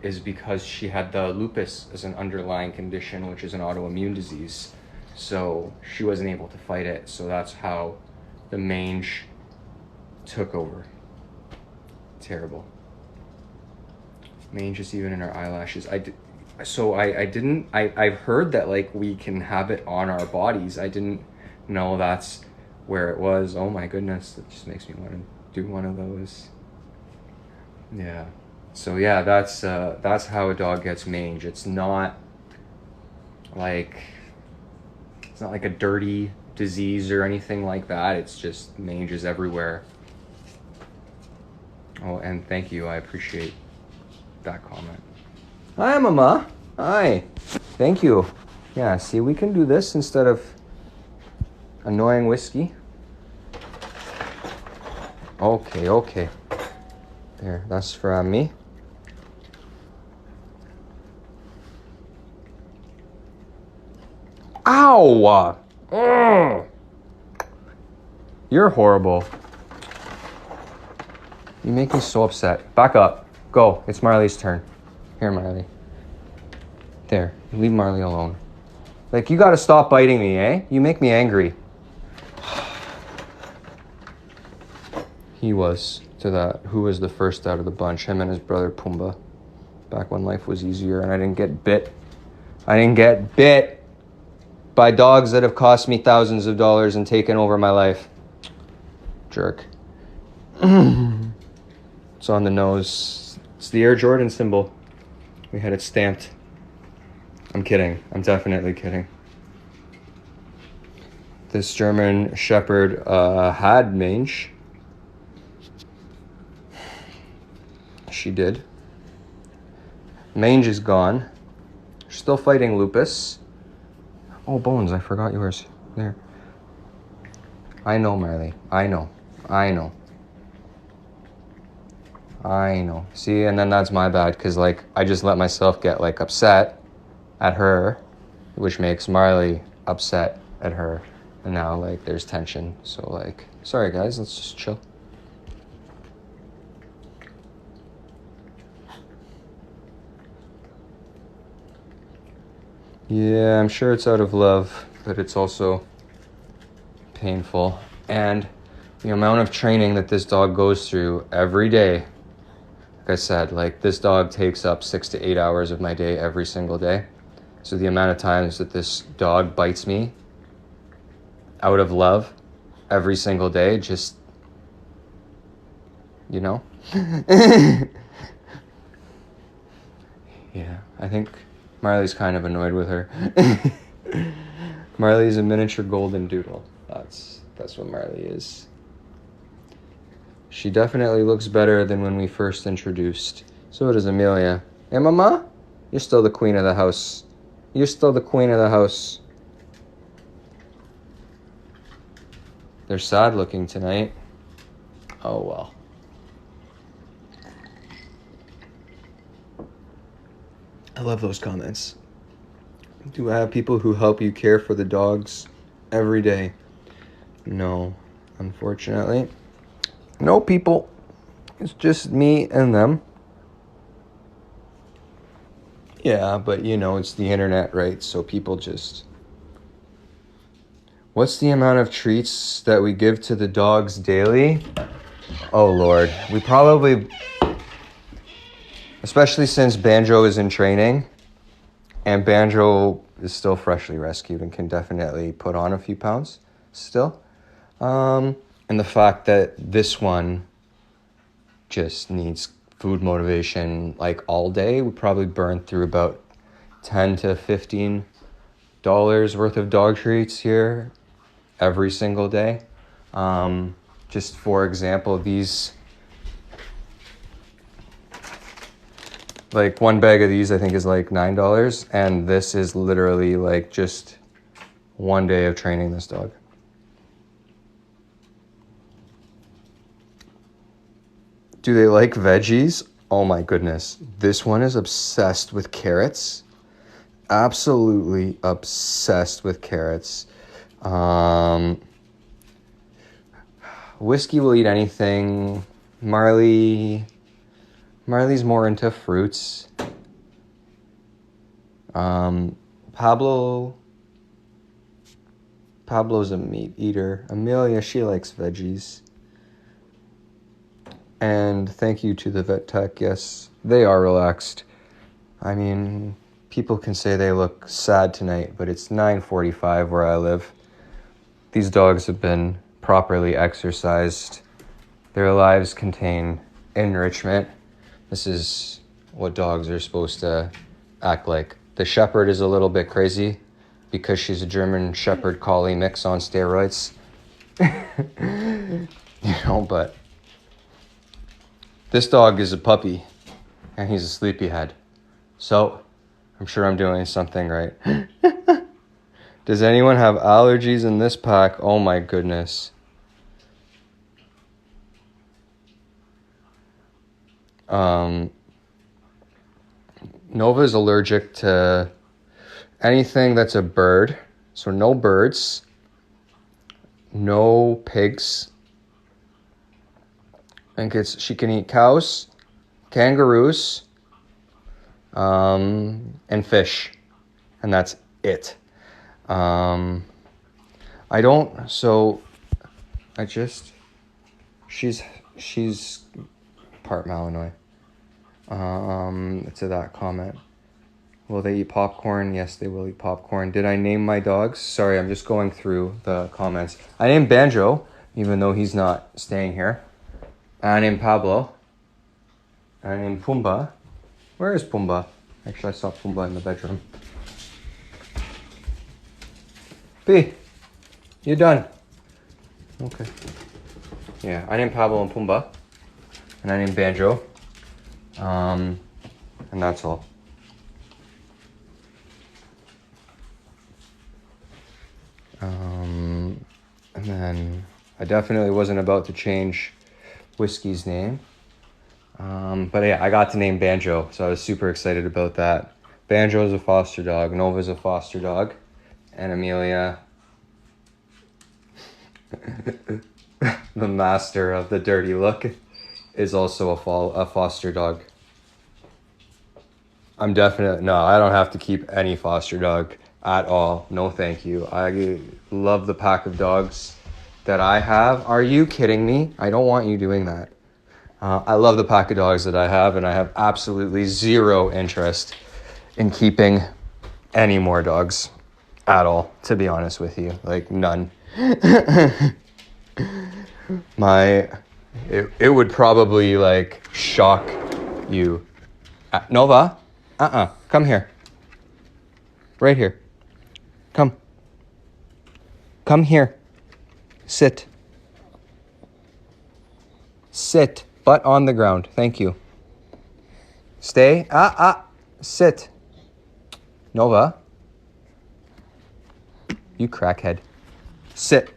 is because she had the lupus as an underlying condition, which is an autoimmune disease. So she wasn't able to fight it. So that's how the mange took over. Terrible. Mange is even in her eyelashes. I've heard that like we can have it on our bodies. I didn't know that's where it was. Oh my goodness, that just makes me want to do one of those. Yeah. So yeah, that's how a dog gets mange. It's not like a dirty disease or anything like that. It's just mange is everywhere. Oh, and thank you. I appreciate that comment. Hi, Mama. Hi. Thank you. Yeah, see, we can do this instead of annoying Whiskey. Okay. There, that's for me. Ow! Ugh. You're horrible. You make me so upset. Back up. Go. It's Marley's turn. Here, Marley. There. Leave Marley alone. Like, you gotta stop biting me, eh? You make me angry. He was to that. Who was the first out of the bunch? Him and his brother Pumbaa. Back when life was easier and I didn't get bit. I didn't get bit by dogs that have cost me thousands of dollars and taken over my life. Jerk. It's on the nose. It's the Air Jordan symbol. We had it stamped. I'm kidding. I'm definitely kidding. This German Shepherd had mange. She did. Mange is gone. Still fighting lupus. Oh, Bones, I forgot yours. There. I know, Marley. I know. See, and then that's my bad, because, like, I just let myself get, like, upset at her, which makes Marley upset at her. And now, like, there's tension. So, like, sorry, guys. Let's just chill. Yeah, I'm sure it's out of love, but it's also painful. And the amount of training that this dog goes through every day, like I said, like this dog takes up 6 to 8 hours of my day every single day. So the amount of times that this dog bites me out of love every single day, just, you know? Yeah, I think Marley's kind of annoyed with her. Marley's a miniature golden doodle. That's what Marley is. She definitely looks better than when we first introduced. So does Amelia. Hey, Mama? You're still the queen of the house. You're still the queen of the house. They're sad looking tonight. Oh, well. I love those comments. Do I have people who help you care for the dogs every day? No, unfortunately. No people. It's just me and them. Yeah, but you know, it's the internet, right? So people just... What's the amount of treats that we give to the dogs daily? Oh, Lord. We probably... Especially since Banjo is in training. And Banjo is still freshly rescued and can definitely put on a few pounds still. And the fact that this one just needs food motivation like all day, we probably burn through about $10 to $15 worth of dog treats here every single day. Just for example, these, like one bag of these I think is like $9, and this is literally like just one day of training this dog. Do they like veggies? Oh my goodness. This one is obsessed with carrots. Absolutely obsessed with carrots. Whiskey will eat anything. Marley's more into fruits. Pablo's a meat eater. Amelia, she likes veggies. And thank you to the vet tech. Yes, they are relaxed. I mean, people can say they look sad tonight, but it's 9:45 where I live. These dogs have been properly exercised. Their lives contain enrichment. This is what dogs are supposed to act like. The Shepherd is a little bit crazy because she's a German Shepherd Collie mix on steroids. But this dog is a puppy and he's a sleepyhead. So I'm sure I'm doing something right. Does anyone have allergies in this pack? Oh my goodness. Nova's allergic to anything that's a bird. So no birds, no pigs. I think she can eat cows, kangaroos, and fish. And that's it. She's part Malinois. To that comment. Will they eat popcorn? Yes, they will eat popcorn. Did I name my dogs? Sorry, I'm just going through the comments. I named Banjo, even though he's not staying here. I named Pablo. I named Pumbaa. Where is Pumbaa? Actually, I saw Pumbaa in the bedroom. B, you done? Okay. Yeah, I named Pablo and Pumbaa. And I named Banjo. And that's all. And then I definitely wasn't about to change Whiskey's name. But yeah, I got to name Banjo, so I was super excited about that. Banjo is a foster dog. Nova's a foster dog. And Amelia, the master of the dirty look, is also a foster dog. I don't have to keep any foster dog at all. No, thank you. I love the pack of dogs that I have. Are you kidding me? I don't want you doing that. I love the pack of dogs that I have, and I have absolutely zero interest in keeping any more dogs at all, to be honest with you. Like, none. It would probably, like, shock you. Nova, come here. Right here. Come. Come here. Sit. Sit. Butt on the ground. Thank you. Stay. Sit. Nova. You crackhead. Sit.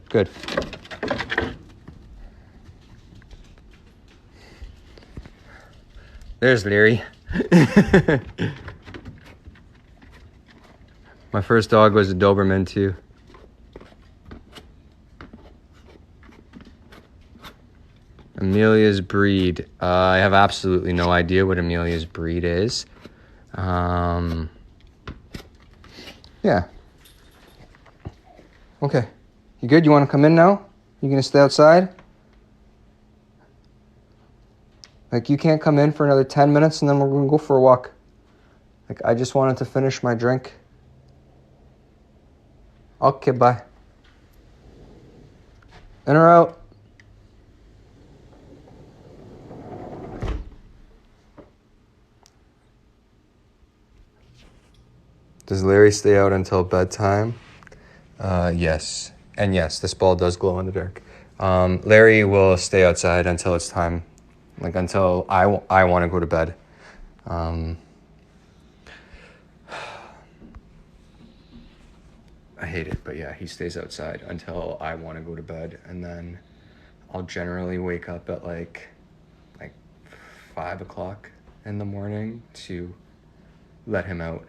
Good. There's Leary. My first dog was a Doberman too. Amelia's breed. I have absolutely no idea what Amelia's breed is. Yeah. Okay. You good? You want to come in now? You gonna stay outside? Like, you can't come in for another 10 minutes and then we're gonna go for a walk. Like, I just wanted to finish my drink. Okay, bye. In or out? Does Larry stay out until bedtime? Yes. And yes, this ball does glow in the dark. Larry will stay outside until it's time. Like, until I want to go to bed. I hate it, but yeah, he stays outside until I want to go to bed. And then I'll generally wake up at like 5 o'clock in the morning to let him out.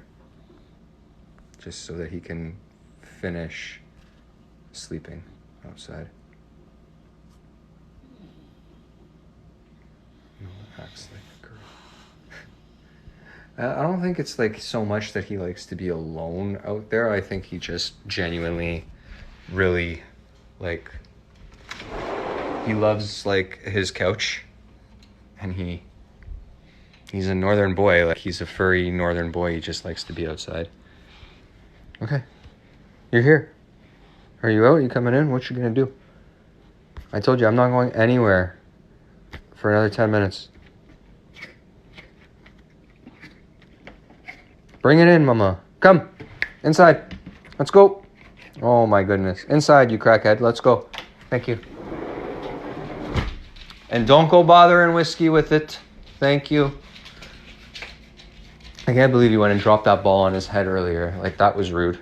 Just so that he can finish sleeping outside. No, acts like a girl. I don't think it's like so much that he likes to be alone out there. I think he just genuinely really like, he loves like his couch, and he's a northern boy. Like, he's a furry northern boy. He just likes to be outside. Okay. You're here. Are you out? You coming in? What you gonna do? I told you I'm not going anywhere for another 10 minutes. Bring it in, mama. Come. Inside. Let's go. Oh my goodness. Inside, you crackhead. Let's go. Thank you. And don't go bothering Whiskey with it. Thank you. I can't believe you went and dropped that ball on his head earlier. Like, that was rude.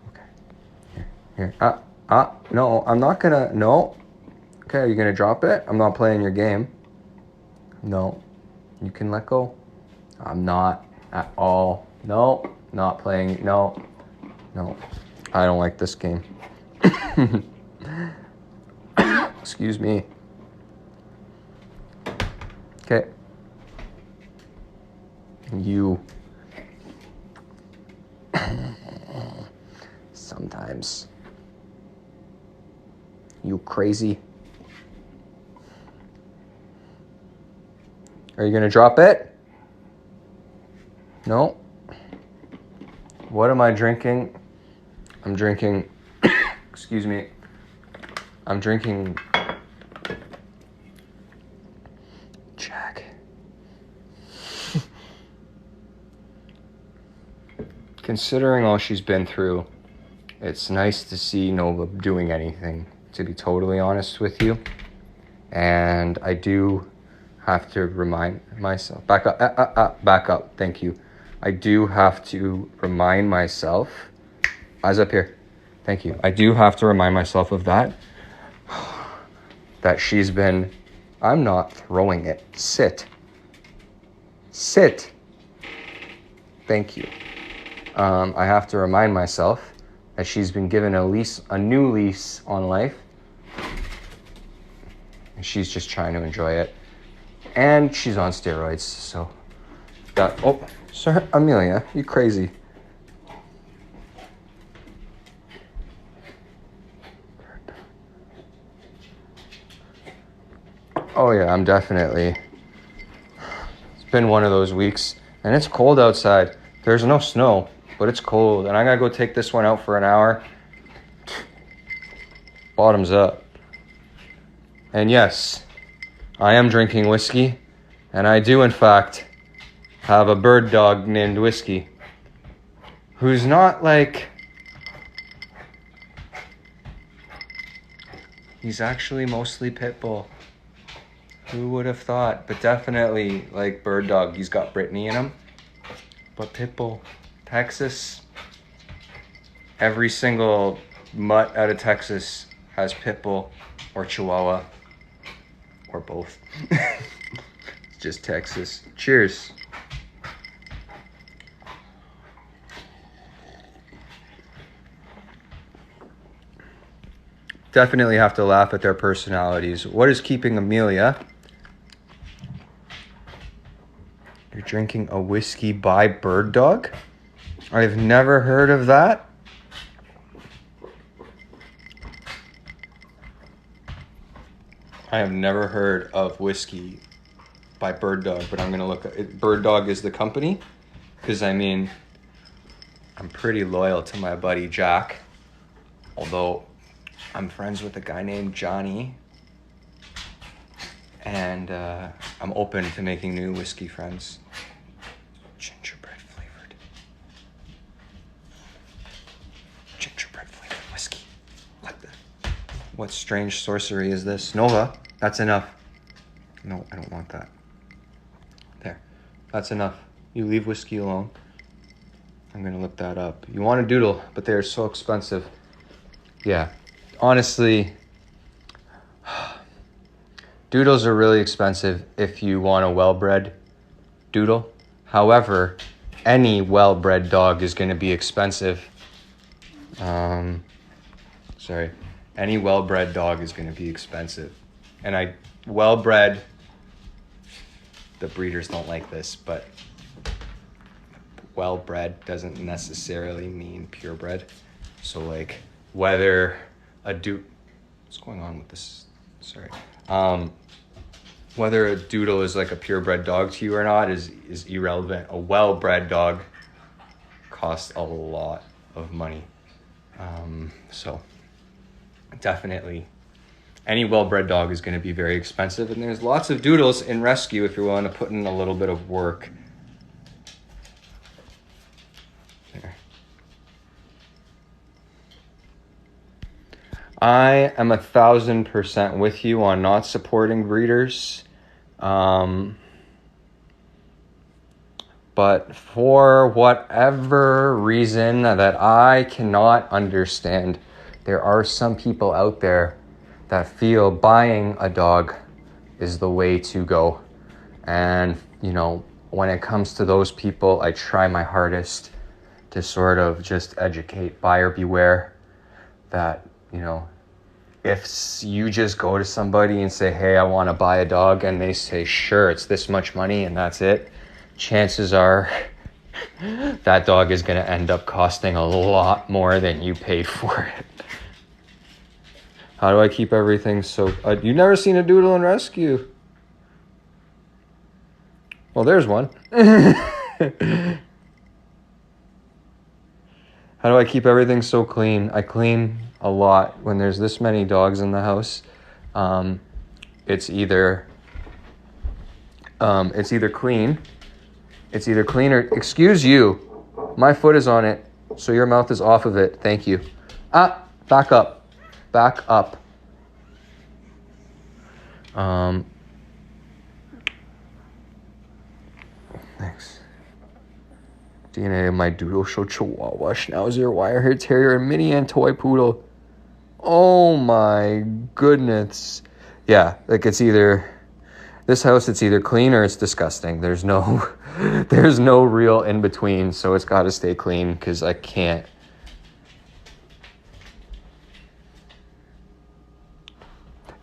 Okay. Here. No, I'm not gonna, no. Okay, are you gonna drop it? I'm not playing your game. No. You can let go. I'm not at all. No. Not playing. No. I don't like this game. Excuse me. Okay. You. Sometimes. You crazy. Are you gonna drop it? No. What am I drinking? I'm drinking, excuse me, I'm drinking Jack. Considering all she's been through, it's nice to see Nova doing anything, to be totally honest with you. And I do have to remind myself, back up, thank you. I do have to remind myself, eyes up here, thank you. I do have to remind myself of that she's been, I'm not throwing it, sit. Thank you. I have to remind myself that she's been given a new lease on life, and she's just trying to enjoy it. And she's on steroids, so that, oh, sir, Amelia, you crazy. Oh yeah, I'm definitely, it's been one of those weeks, and it's cold outside. There's no snow, but it's cold, and I gotta go take this one out for an hour. Bottoms up. And yes, I am drinking whiskey, and I do in fact have a bird dog named Whiskey, who's not like... He's actually mostly pit bull. Who would have thought? But definitely like bird dog, he's got Brittany in him. But pit bull, Texas, every single mutt out of Texas has pit bull or Chihuahua or both. It's just Texas. Cheers. Definitely have to laugh at their personalities. What is keeping Amelia? You're drinking a whiskey by Bird Dog? I've never heard of that. I have never heard of whiskey by Bird Dog, but I'm going to look at it. Bird Dog is the company, because I mean, I'm pretty loyal to my buddy Jack, although I'm friends with a guy named Johnny, and I'm open to making new whiskey friends. Gingerbread flavored whiskey. What strange sorcery is this? Nova, that's enough. No, I don't want that. There, that's enough. You leave whiskey alone. I'm gonna look that up. You want a doodle, but they're so expensive. Yeah, honestly, doodles are really expensive if you want a well-bred doodle. However, any well-bred dog is gonna be expensive. Any well-bred dog is going to be expensive. And well-bred, the breeders don't like this, but well-bred doesn't necessarily mean purebred. So like whether what's going on with this? Sorry. Whether a doodle is like a purebred dog to you or not is irrelevant. A well-bred dog costs a lot of money. So definitely any well-bred dog is going to be very expensive, and there's lots of doodles in rescue if you're willing to put in a little bit of work. There. I am 1,000% with you on not supporting breeders. But for whatever reason that I cannot understand, there are some people out there that feel buying a dog is the way to go. And, you know, when it comes to those people, I try my hardest to sort of just educate buyer beware that, you know, if you just go to somebody and say, hey, I want to buy a dog, and they say, sure, it's this much money and that's it, chances are that dog is going to end up costing a lot more than you paid for it. How do I keep everything so... you've never seen a doodle in rescue? Well, there's one. How do I keep everything so clean? I clean a lot. When there's this many dogs in the house, it's either clean. It's either clean or... Excuse you. My foot is on it, so your mouth is off of it. Thank you. Back up. Back up. Thanks. DNA of my doodle show Chihuahua, Schnauzer, Wire-haired Terrier, and Mini and Toy Poodle. Oh my goodness. Yeah, like it's either... This house, it's either clean or it's disgusting. There's no real in between, so it's got to stay clean because I can't.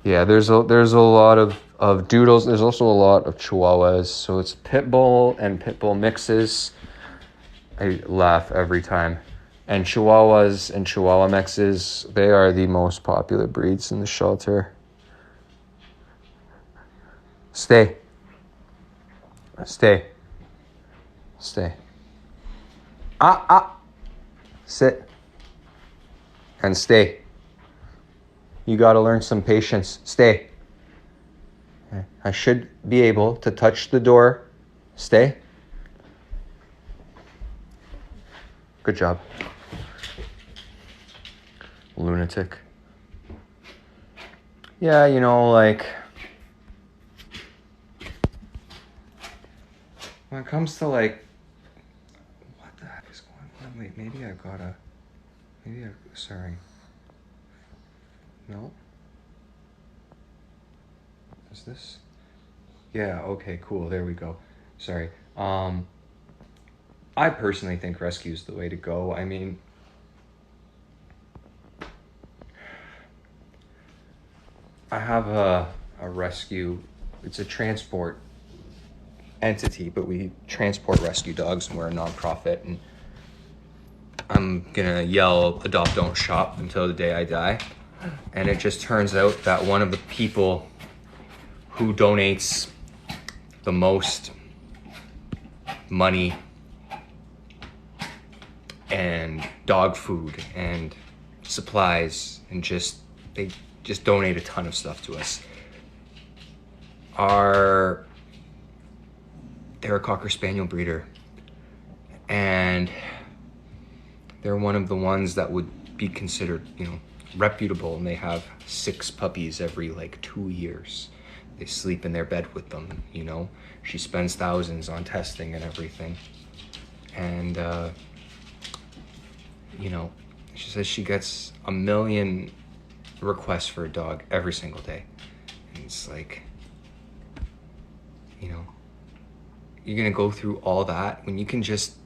Yeah, there's a lot of doodles. There's also a lot of Chihuahuas, so it's pit bull and pit bull mixes. I laugh every time. And Chihuahuas and Chihuahua mixes, they are the most popular breeds in the shelter. Stay. Sit. Sit. And stay. You gotta learn some patience. Stay. I should be able to touch the door. Stay. Good job. Lunatic. Yeah, you know, like, when it comes to, like, what the heck is going on? Wait, sorry. No? Is this? Yeah, okay, cool, there we go. Sorry. I personally think rescue is the way to go. I mean, I have a rescue, it's a transport entity, but we transport rescue dogs and we're a nonprofit, and I'm gonna yell adopt, don't shop until the day I die. And it just turns out that one of the people who donates the most money and dog food and supplies and they just donate a ton of stuff to us. They're a Cocker Spaniel breeder, and they're one of the ones that would be considered, you know, reputable, and they have 6 puppies every like 2 years. They sleep in their bed with them, you know. She spends thousands on testing and everything. And, you know, she says she gets 1 million requests for a dog every single day. And it's like, you know, you're gonna go through all that when you can just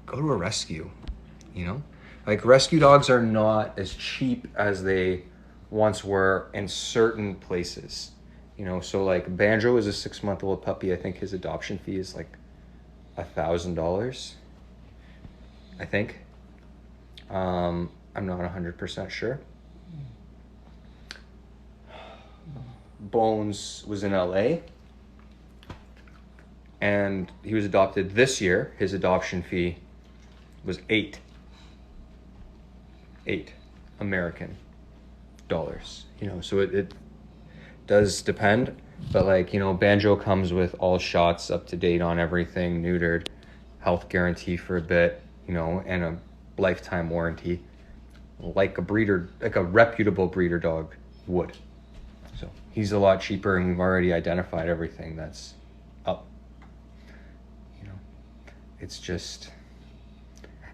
go to a rescue, you know? Like, rescue dogs are not as cheap as they once were in certain places, you know? So like Banjo is a 6-month-old puppy. I think his adoption fee is like $1,000, I think. I'm not 100% sure. Bones was in LA, and he was adopted this year. His adoption fee was $8 American dollars, you know, so it does depend, but like, you know, Banjo comes with all shots, up to date on everything, neutered, health guarantee for a bit, you know, and a lifetime warranty, like a reputable breeder dog would. So he's a lot cheaper, and we've already identified everything that's up, you know. It's just,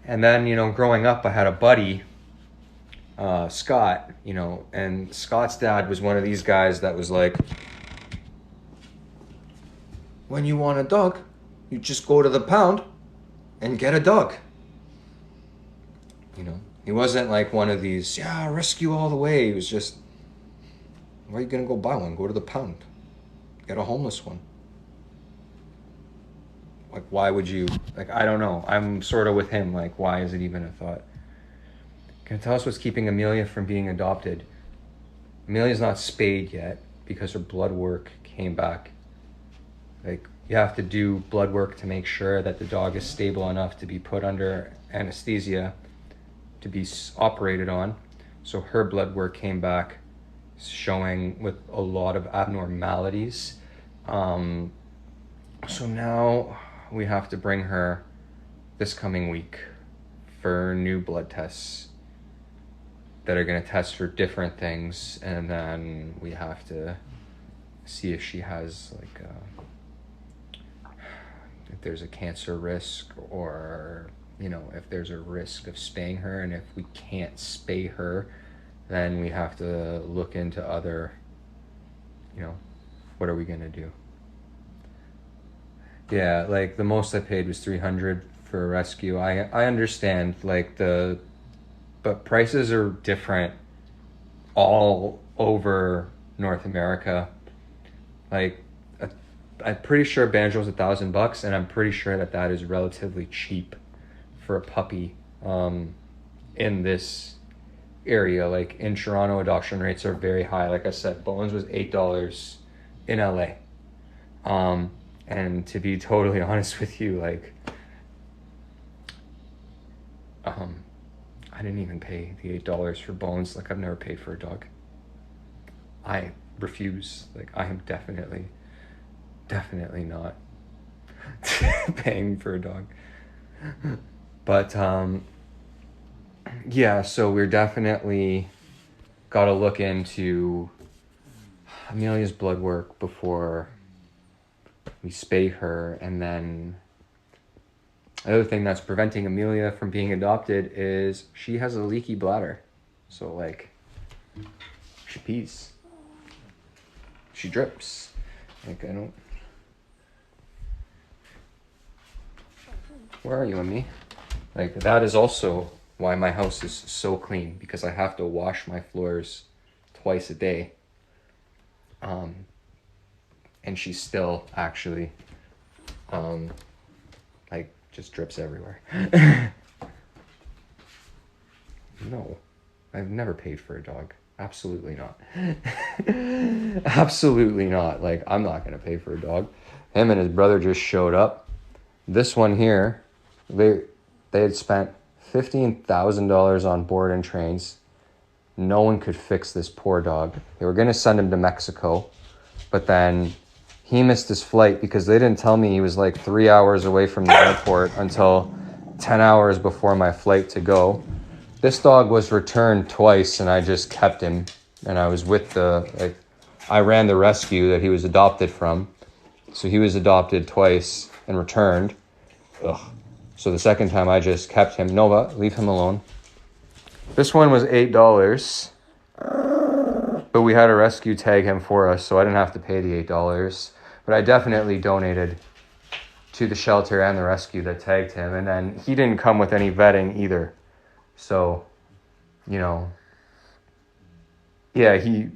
and then, you know, growing up, I had a buddy, Scott, you know, and Scott's dad was one of these guys that was like, when you want a dog, you just go to the pound and get a dog. You know, he wasn't like one of these, yeah, rescue all the way. He was just, where are you gonna go buy one? Go to the pound, get a homeless one. Like, why would you, like, I don't know. I'm sort of with him, like, why is it even a thought? Can you tell us what's keeping Amelia from being adopted? Amelia's not spayed yet because her blood work came back. Like, you have to do blood work to make sure that the dog is stable enough to be put under anesthesia to be operated on. So her blood work came back showing with a lot of abnormalities. So now we have to bring her this coming week for new blood tests that are going to test for different things, and then we have to see if she has like if there's a cancer risk, or, you know, if there's a risk of spaying her. And if we can't spay her, then we have to look into other, you know, what are we going to do? Yeah, like the most I paid was $300 for a rescue. I understand, like, but prices are different all over North America. Like, I'm pretty sure Banjo's $1,000, and I'm pretty sure that is relatively cheap for a puppy in this area. Like, in Toronto, adoption rates are very high. Like I said, Bones was $8 in LA. And to be totally honest with you, like, I I didn't even pay the $8 for Bones. Like, I've never paid for a dog. I refuse. Like, I am definitely not paying for a dog. But yeah, so we're definitely got to look into Amelia's blood work before we spay her. And then the other thing that's preventing Amelia from being adopted is she has a leaky bladder. So, like, she pees. She drips. Like, I don't... Where are you, Emmy? Like, that is also why my house is so clean, because I have to wash my floors twice a day. And she still actually, like, just drips everywhere. No, I've never paid for a dog. Absolutely not. Absolutely not. Like, I'm not going to pay for a dog. Him and his brother just showed up. This one here, they had spent $15,000 on board and trains. No one could fix this poor dog. They were going to send him to Mexico, but then he missed his flight because they didn't tell me he was like 3 hours away from the airport until 10 hours before my flight to go. This dog was returned twice, and I just kept him. And I was with I ran the rescue that he was adopted from. So he was adopted twice and returned. Ugh. So the second time I just kept him. Nova, leave him alone. This one was $8. But we had a rescue tag him for us, so I didn't have to pay the $8. But I definitely donated to the shelter and the rescue that tagged him. And then he didn't come with any vetting either. So, you know, yeah, he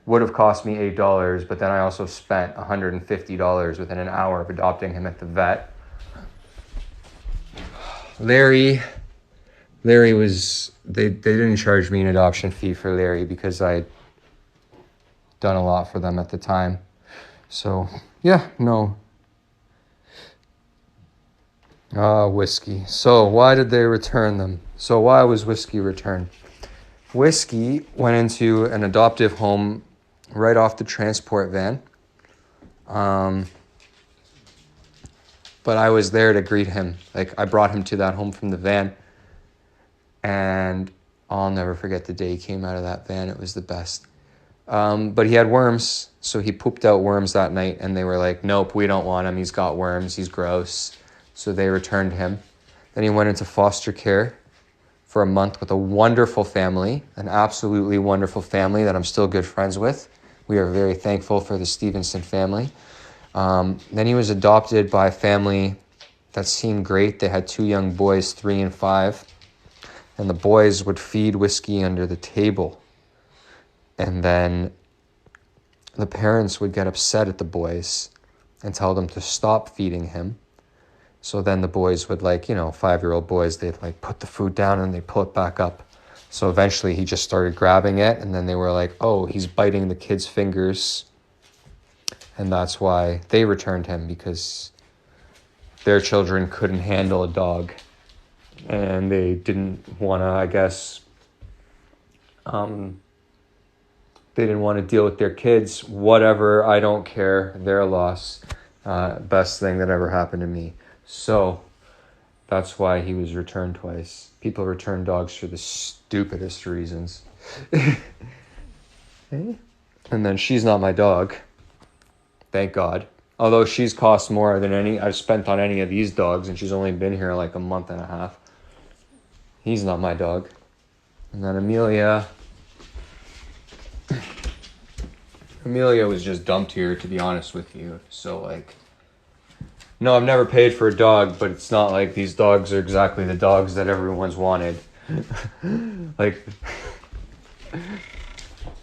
would have cost me $8, but then I also spent $150 within an hour of adopting him at the vet. Larry was, they didn't charge me an adoption fee for Larry because I'd done a lot for them at the time. So, yeah, no. Whiskey. So why did they return them? So why was Whiskey returned? Whiskey went into an adoptive home right off the transport van. But I was there to greet him. Like, I brought him to that home from the van. And I'll never forget the day he came out of that van. It was the best. But he had worms. So he pooped out worms that night. And they were like, nope, we don't want him. He's got worms. He's gross. So they returned him. Then he went into foster care for a month with a wonderful family, an absolutely wonderful family that I'm still good friends with. We are very thankful for the Stevenson family. Then he was adopted by a family that seemed great. They had 2 young boys, 3 and 5. And the boys would feed Whiskey under the table. And then the parents would get upset at the boys and tell them to stop feeding him. So then the boys would, 5-year-old boys, they'd put the food down and they'd pull it back up. So eventually he just started grabbing it, and then they were like, oh, he's biting the kid's fingers. And that's why they returned him, because their children couldn't handle a dog. And they didn't want to, I guess, they didn't want to deal with their kids. Whatever, I don't care. Their loss. Best thing that ever happened to me. So that's why he was returned twice. People return dogs for the stupidest reasons. And then she's not my dog. Thank God. Although she's cost more than any I've spent on any of these dogs, and she's only been here like a month and a half. He's not my dog. And then Amelia was just dumped here, to be honest with you. So, no, I've never paid for a dog, but it's not like these dogs are exactly the dogs that everyone's wanted.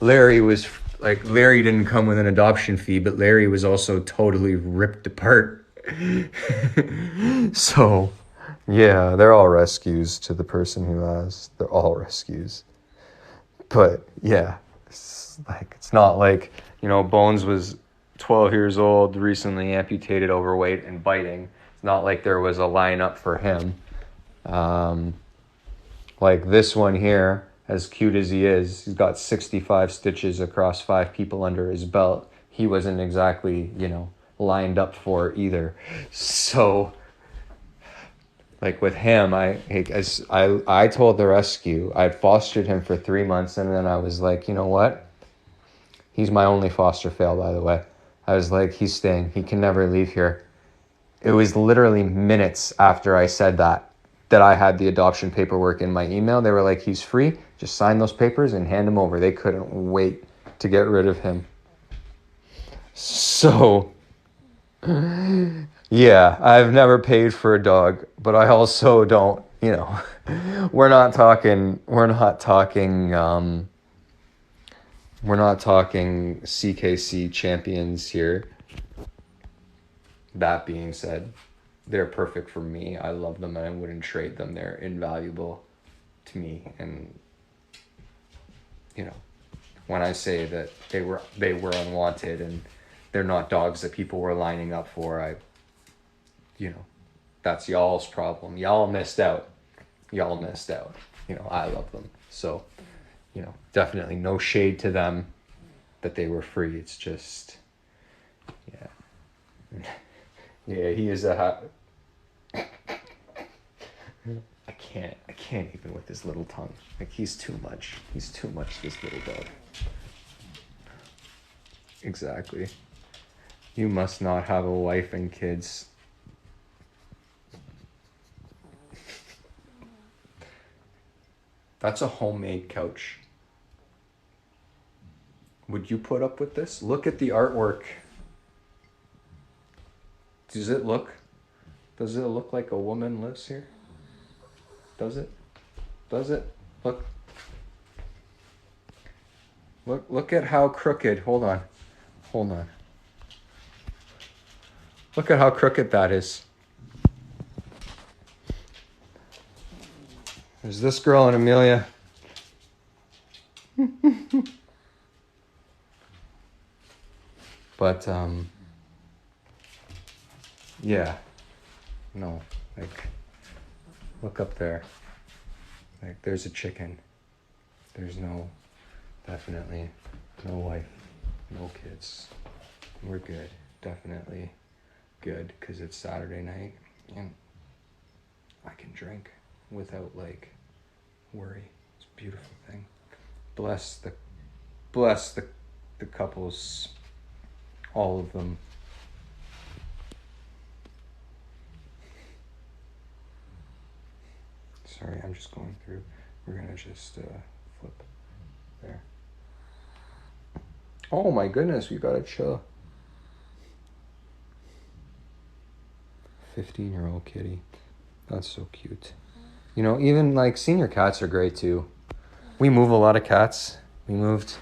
Larry didn't come with an adoption fee, but Larry was also totally ripped apart. So, yeah, they're all rescues to the person who asked. They're all rescues. But, yeah, it's not like, Bones was 12 years old, recently amputated, overweight, and biting. It's not like there was a lineup for him. Like this one here, as cute as he is, he's got 65 stitches across 5 people under his belt. He wasn't exactly, lined up for either. So, like with him, I told the rescue, I'd fostered him for 3 months, and then I was like, you know what? He's my only foster fail, by the way. I was like, he's staying. He can never leave here. It was literally minutes after I said that I had the adoption paperwork in my email. They were like, he's free. Just sign those papers and hand him over. They couldn't wait to get rid of him. So, yeah, I've never paid for a dog, but I also don't, we're not talking CKC champions here. That being said, they're perfect for me. I love them and I wouldn't trade them. They're invaluable to me. And, when I say that they were unwanted and they're not dogs that people were lining up for, that's y'all's problem. Y'all missed out. I love them. So, definitely no shade to them that they were free. It's just, yeah. Yeah, he is I can't even with his little tongue. Like, he's too much, this little dog. Exactly. You must not have a wife and kids. That's a homemade couch. Would you put up with this? Look at the artwork. Does it look like a woman lives here? Does it? Look at how crooked. Hold on. Look at how crooked that is. There's this girl and Amelia. But, yeah. No, like, look up there. Like, there's a chicken. There's definitely no wife, no kids. We're good. Definitely good, because it's Saturday night and I can drink without, worry. It's a beautiful thing. Bless the couples, all of them. Sorry, I'm just going through. We're gonna just flip there. Oh my goodness, we got a chill. 15-year-old kitty. That's so cute. Even senior cats are great too. We move a lot of cats. We moved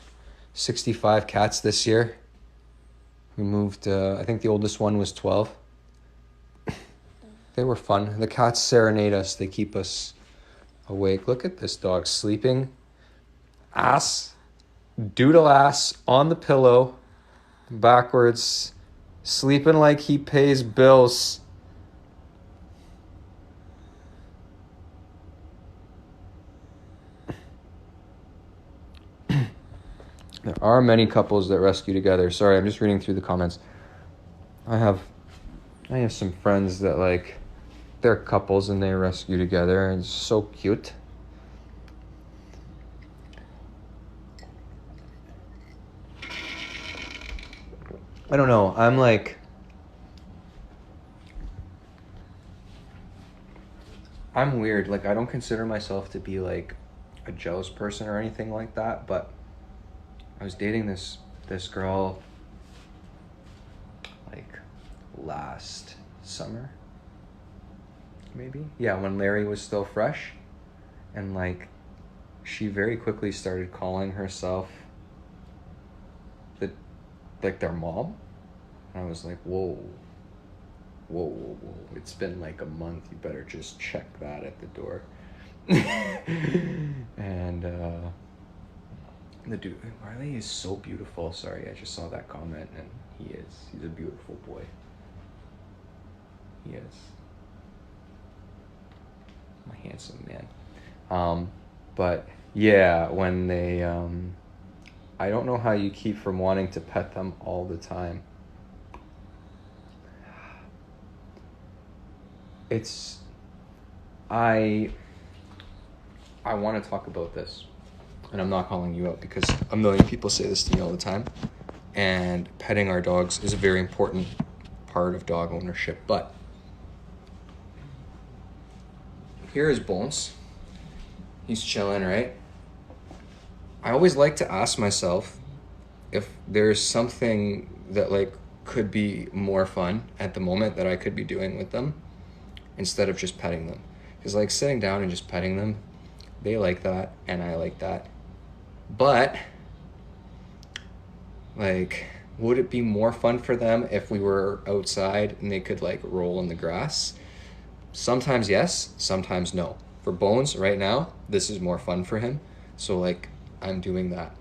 65 cats this year. We moved, I think the oldest one was 12. They were fun. The cats serenade us. They keep us awake. Look at this dog sleeping. Doodle ass on the pillow, backwards, sleeping like he pays bills. There are many couples that rescue together. Sorry, I'm just reading through the comments. I have some friends that they're couples and they rescue together, and it's so cute. I don't know. I'm weird. I don't consider myself to be a jealous person or anything like that, but I was dating this girl last summer, maybe. Yeah, when Larry was still fresh, and she very quickly started calling herself their mom. And I was like, whoa. It's been a month. You better just check that at the door. And the dude, Marley is so beautiful. Sorry, I just saw that comment, and he's a beautiful boy. He is. My handsome man. But yeah, when they, I don't know how you keep from wanting to pet them all the time. I want to talk about this, and I'm not calling you out because a million people say this to me all the time, and petting our dogs is a very important part of dog ownership. But here is Bones. He's chilling, right? I always like to ask myself if there's something that like could be more fun at the moment that I could be doing with them instead of just petting them. Because like sitting down and just petting them, they like that and I like that. But like, would it be more fun for them if we were outside and they could like roll in the grass? Sometimes yes, sometimes no. For Bones right now, this is more fun for him. So like, I'm doing that.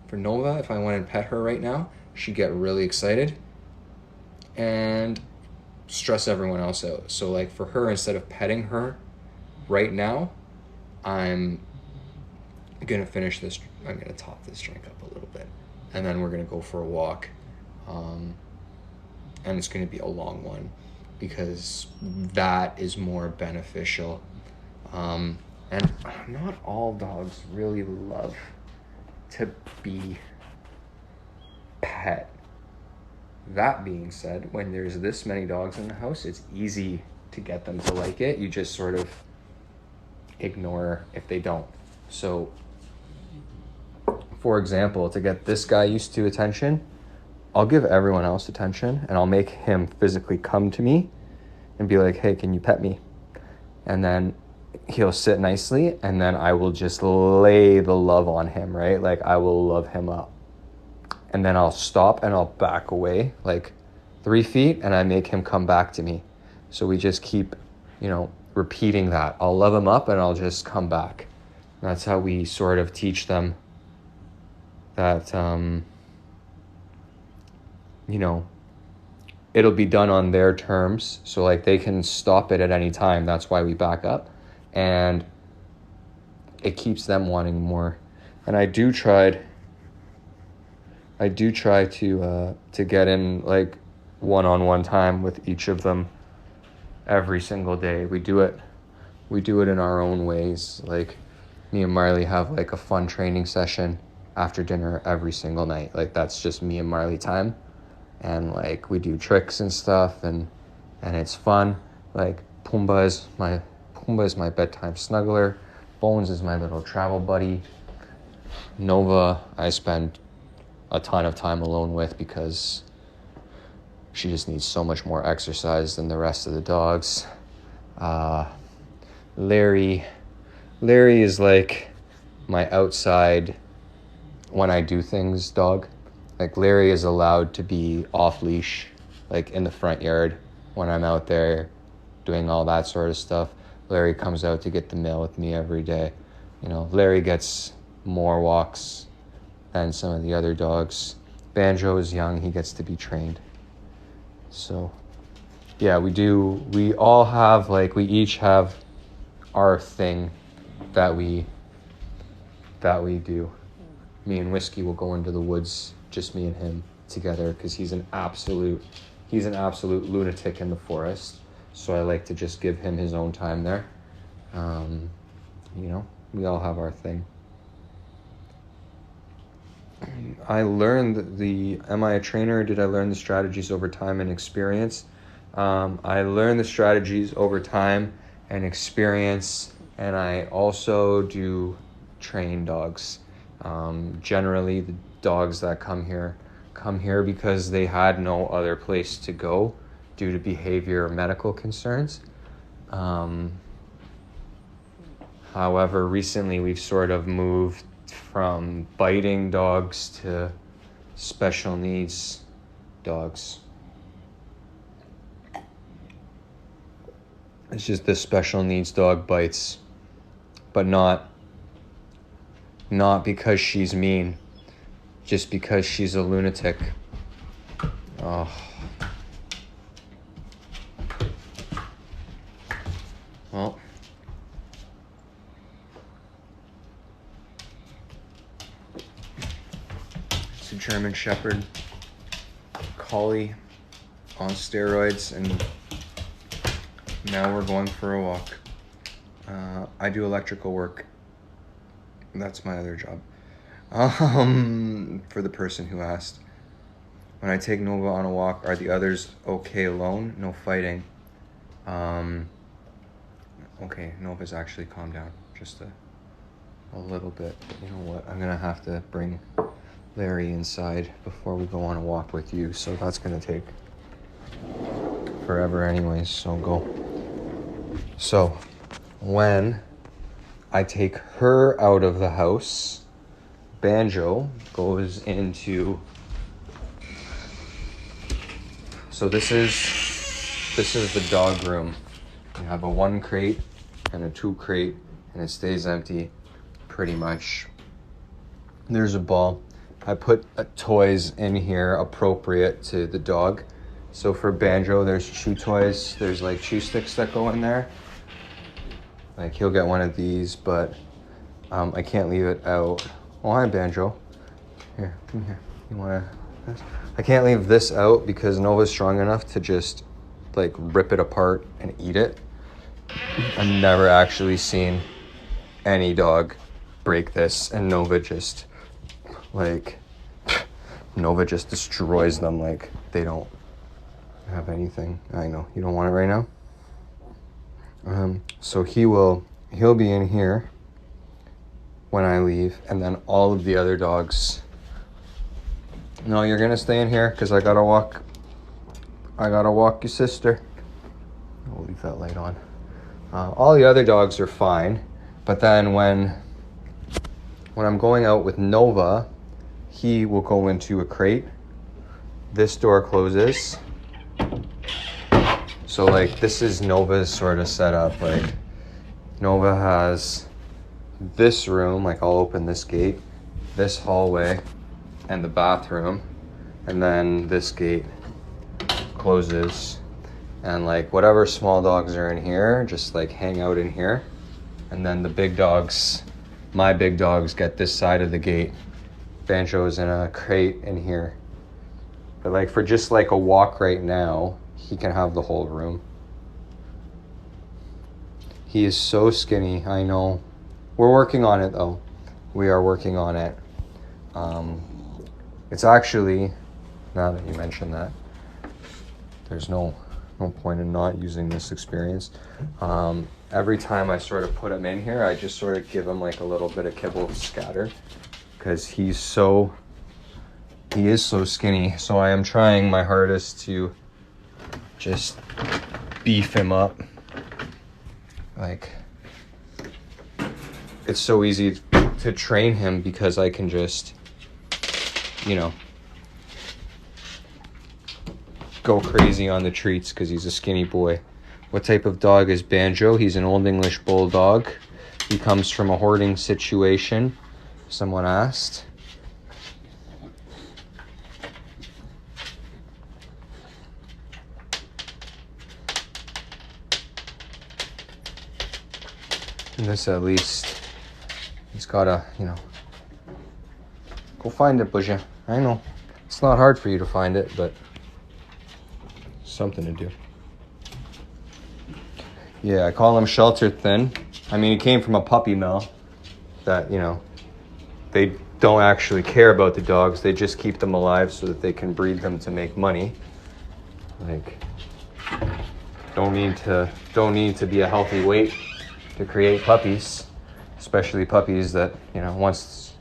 For Nova, if I went and pet her right now, she'd get really excited and stress everyone else out. So like for her, instead of petting her right now, I'm gonna finish this. I'm gonna top this drink up a little bit, and then we're gonna go for a walk, and it's gonna be a long one because that is more beneficial. And not all dogs really love to be pet. That being said, when there's this many dogs in the house, it's easy to get them to like it. You just sort of ignore if they don't. So, for example, to get this guy used to attention, I'll give everyone else attention and I'll make him physically come to me and be like, hey, can you pet me? And then he'll sit nicely and then I will just lay the love on him, right? Like I will love him up. And then I'll stop and I'll back away like 3 feet and I make him come back to me. So we just keep, repeating that. I'll love him up and I'll just come back. That's how we sort of teach them that, it'll be done on their terms. So like they can stop it at any time. That's why we back up. And it keeps them wanting more. And I do try to get in like one-on-one time with each of them every single day. We do it in our own ways. Like me and Marley have like a fun training session after dinner every single night. Like that's just me and Marley time. And like we do tricks and stuff and it's fun. Like Pumbaa is my bedtime snuggler. Bones is my little travel buddy. Nova I spend a ton of time alone with because she just needs so much more exercise than the rest of the dogs. Larry is like my outside when I do things dog. Like Larry is allowed to be off leash, like in the front yard when I'm out there doing all that sort of stuff. Larry comes out to get the mail with me every day. Larry gets more walks than some of the other dogs. Banjo is young, he gets to be trained. So yeah, we each have our thing that we do. Me and Whiskey will go into the woods, just me and him together, because he's an absolute lunatic in the forest. So I like to just give him his own time there. We all have our thing. I learned am I a trainer? Did I learn the strategies over time and experience? I learned the strategies over time and experience, and I also do train dogs. Generally, the dogs that come here because they had no other place to go due to behavior or medical concerns. However, recently we've sort of moved from biting dogs to special needs dogs. It's just the special needs dog bites, but not because she's mean, just because she's a lunatic. Oh. Well, German Shepherd collie on steroids, and now we're going for a walk. I do electrical work. That's my other job. For the person who asked. When I take Nova on a walk, are the others okay alone? No fighting. Okay, Nova's actually calmed down just a little bit. But you know what? I'm gonna have to bring Larry inside before we go on a walk with you, so that's gonna take forever anyways, so go. So when I take her out of the house, Banjo goes into, so this is the dog room. You have a 1 crate and a 2 crate, and it stays empty pretty much. There's a ball. I put toys in here appropriate to the dog. So for Banjo, there's chew toys. There's like chew sticks that go in there. Like he'll get one of these, but I can't leave it out. Oh, hi Banjo. Here, come here. You wanna? I can't leave this out because Nova's strong enough to just like rip it apart and eat it. I've never actually seen any dog break this, and Nova just destroys them like they don't have anything. I know you don't want it right now. So he'll be in here when I leave, and then all of the other dogs. No, you're gonna stay in here because I gotta walk your sister. I'll leave that light on. All the other dogs are fine, but then when I'm going out with Nova, he will go into a crate. This door closes. So like this is Nova's sort of setup. Like Nova has this room, like I'll open this gate, this hallway, and the bathroom, and then this gate closes, and like whatever small dogs are in here just like hang out in here, and then the big dogs, my big dogs, get this side of the gate. Banjo's in a crate in here, but like for just like a walk right now, he can have the whole room. He is so skinny, I know. We're working on it though. We are working on it. It's actually, now that you mention that, there's no point in not using this experience. Every time I sort of put him in here, I just sort of give him like a little bit of kibble scatter because he is so skinny. So I am trying my hardest to just beef him up. Like, it's so easy to train him because I can just, you know, go crazy on the treats because he's a skinny boy. What type of dog is Banjo? He's an Old English Bulldog. He comes from a hoarding situation, someone asked. And this at least, he's gotta, you know, go find it, Bougie. I know, it's not hard for you to find it, but something to do. Yeah, I call him shelter thin. I mean, he came from a puppy mill that, you know, they don't actually care about the dogs. They just keep them alive so that they can breed them to make money. Like, don't need to be a healthy weight to create puppies, especially puppies that, you know, once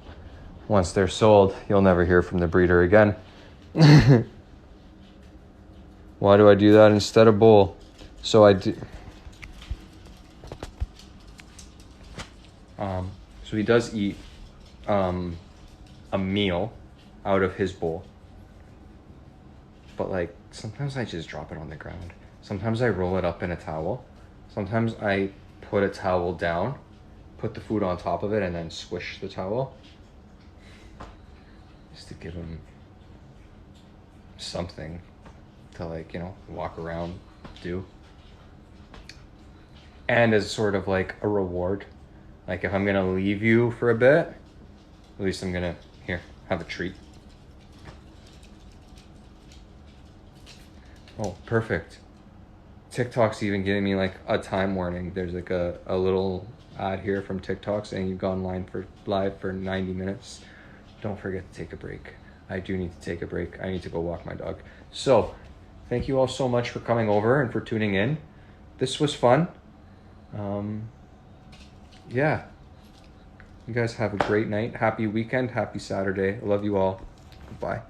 they're sold, you'll never hear from the breeder again. Why do I do that instead of bowl? So I do. So he does eat a meal out of his bowl, but like sometimes I just drop it on the ground. Sometimes I roll it up in a towel. Sometimes I put a towel down, put the food on top of it, and then squish the towel just to give him something to, like, you know, walk around, do. And as sort of like a reward, like if I'm gonna leave you for a bit, at least I'm gonna, here, have a treat. Oh, perfect. TikTok's even giving me like a time warning. There's like a little ad here from TikTok saying you've gone live for 90 minutes. Don't forget to take a break. I do need to take a break. I need to go walk my dog. So, thank you all so much for coming over and for tuning in. This was fun. Yeah. You guys have a great night. Happy weekend. Happy Saturday. I love you all. Bye.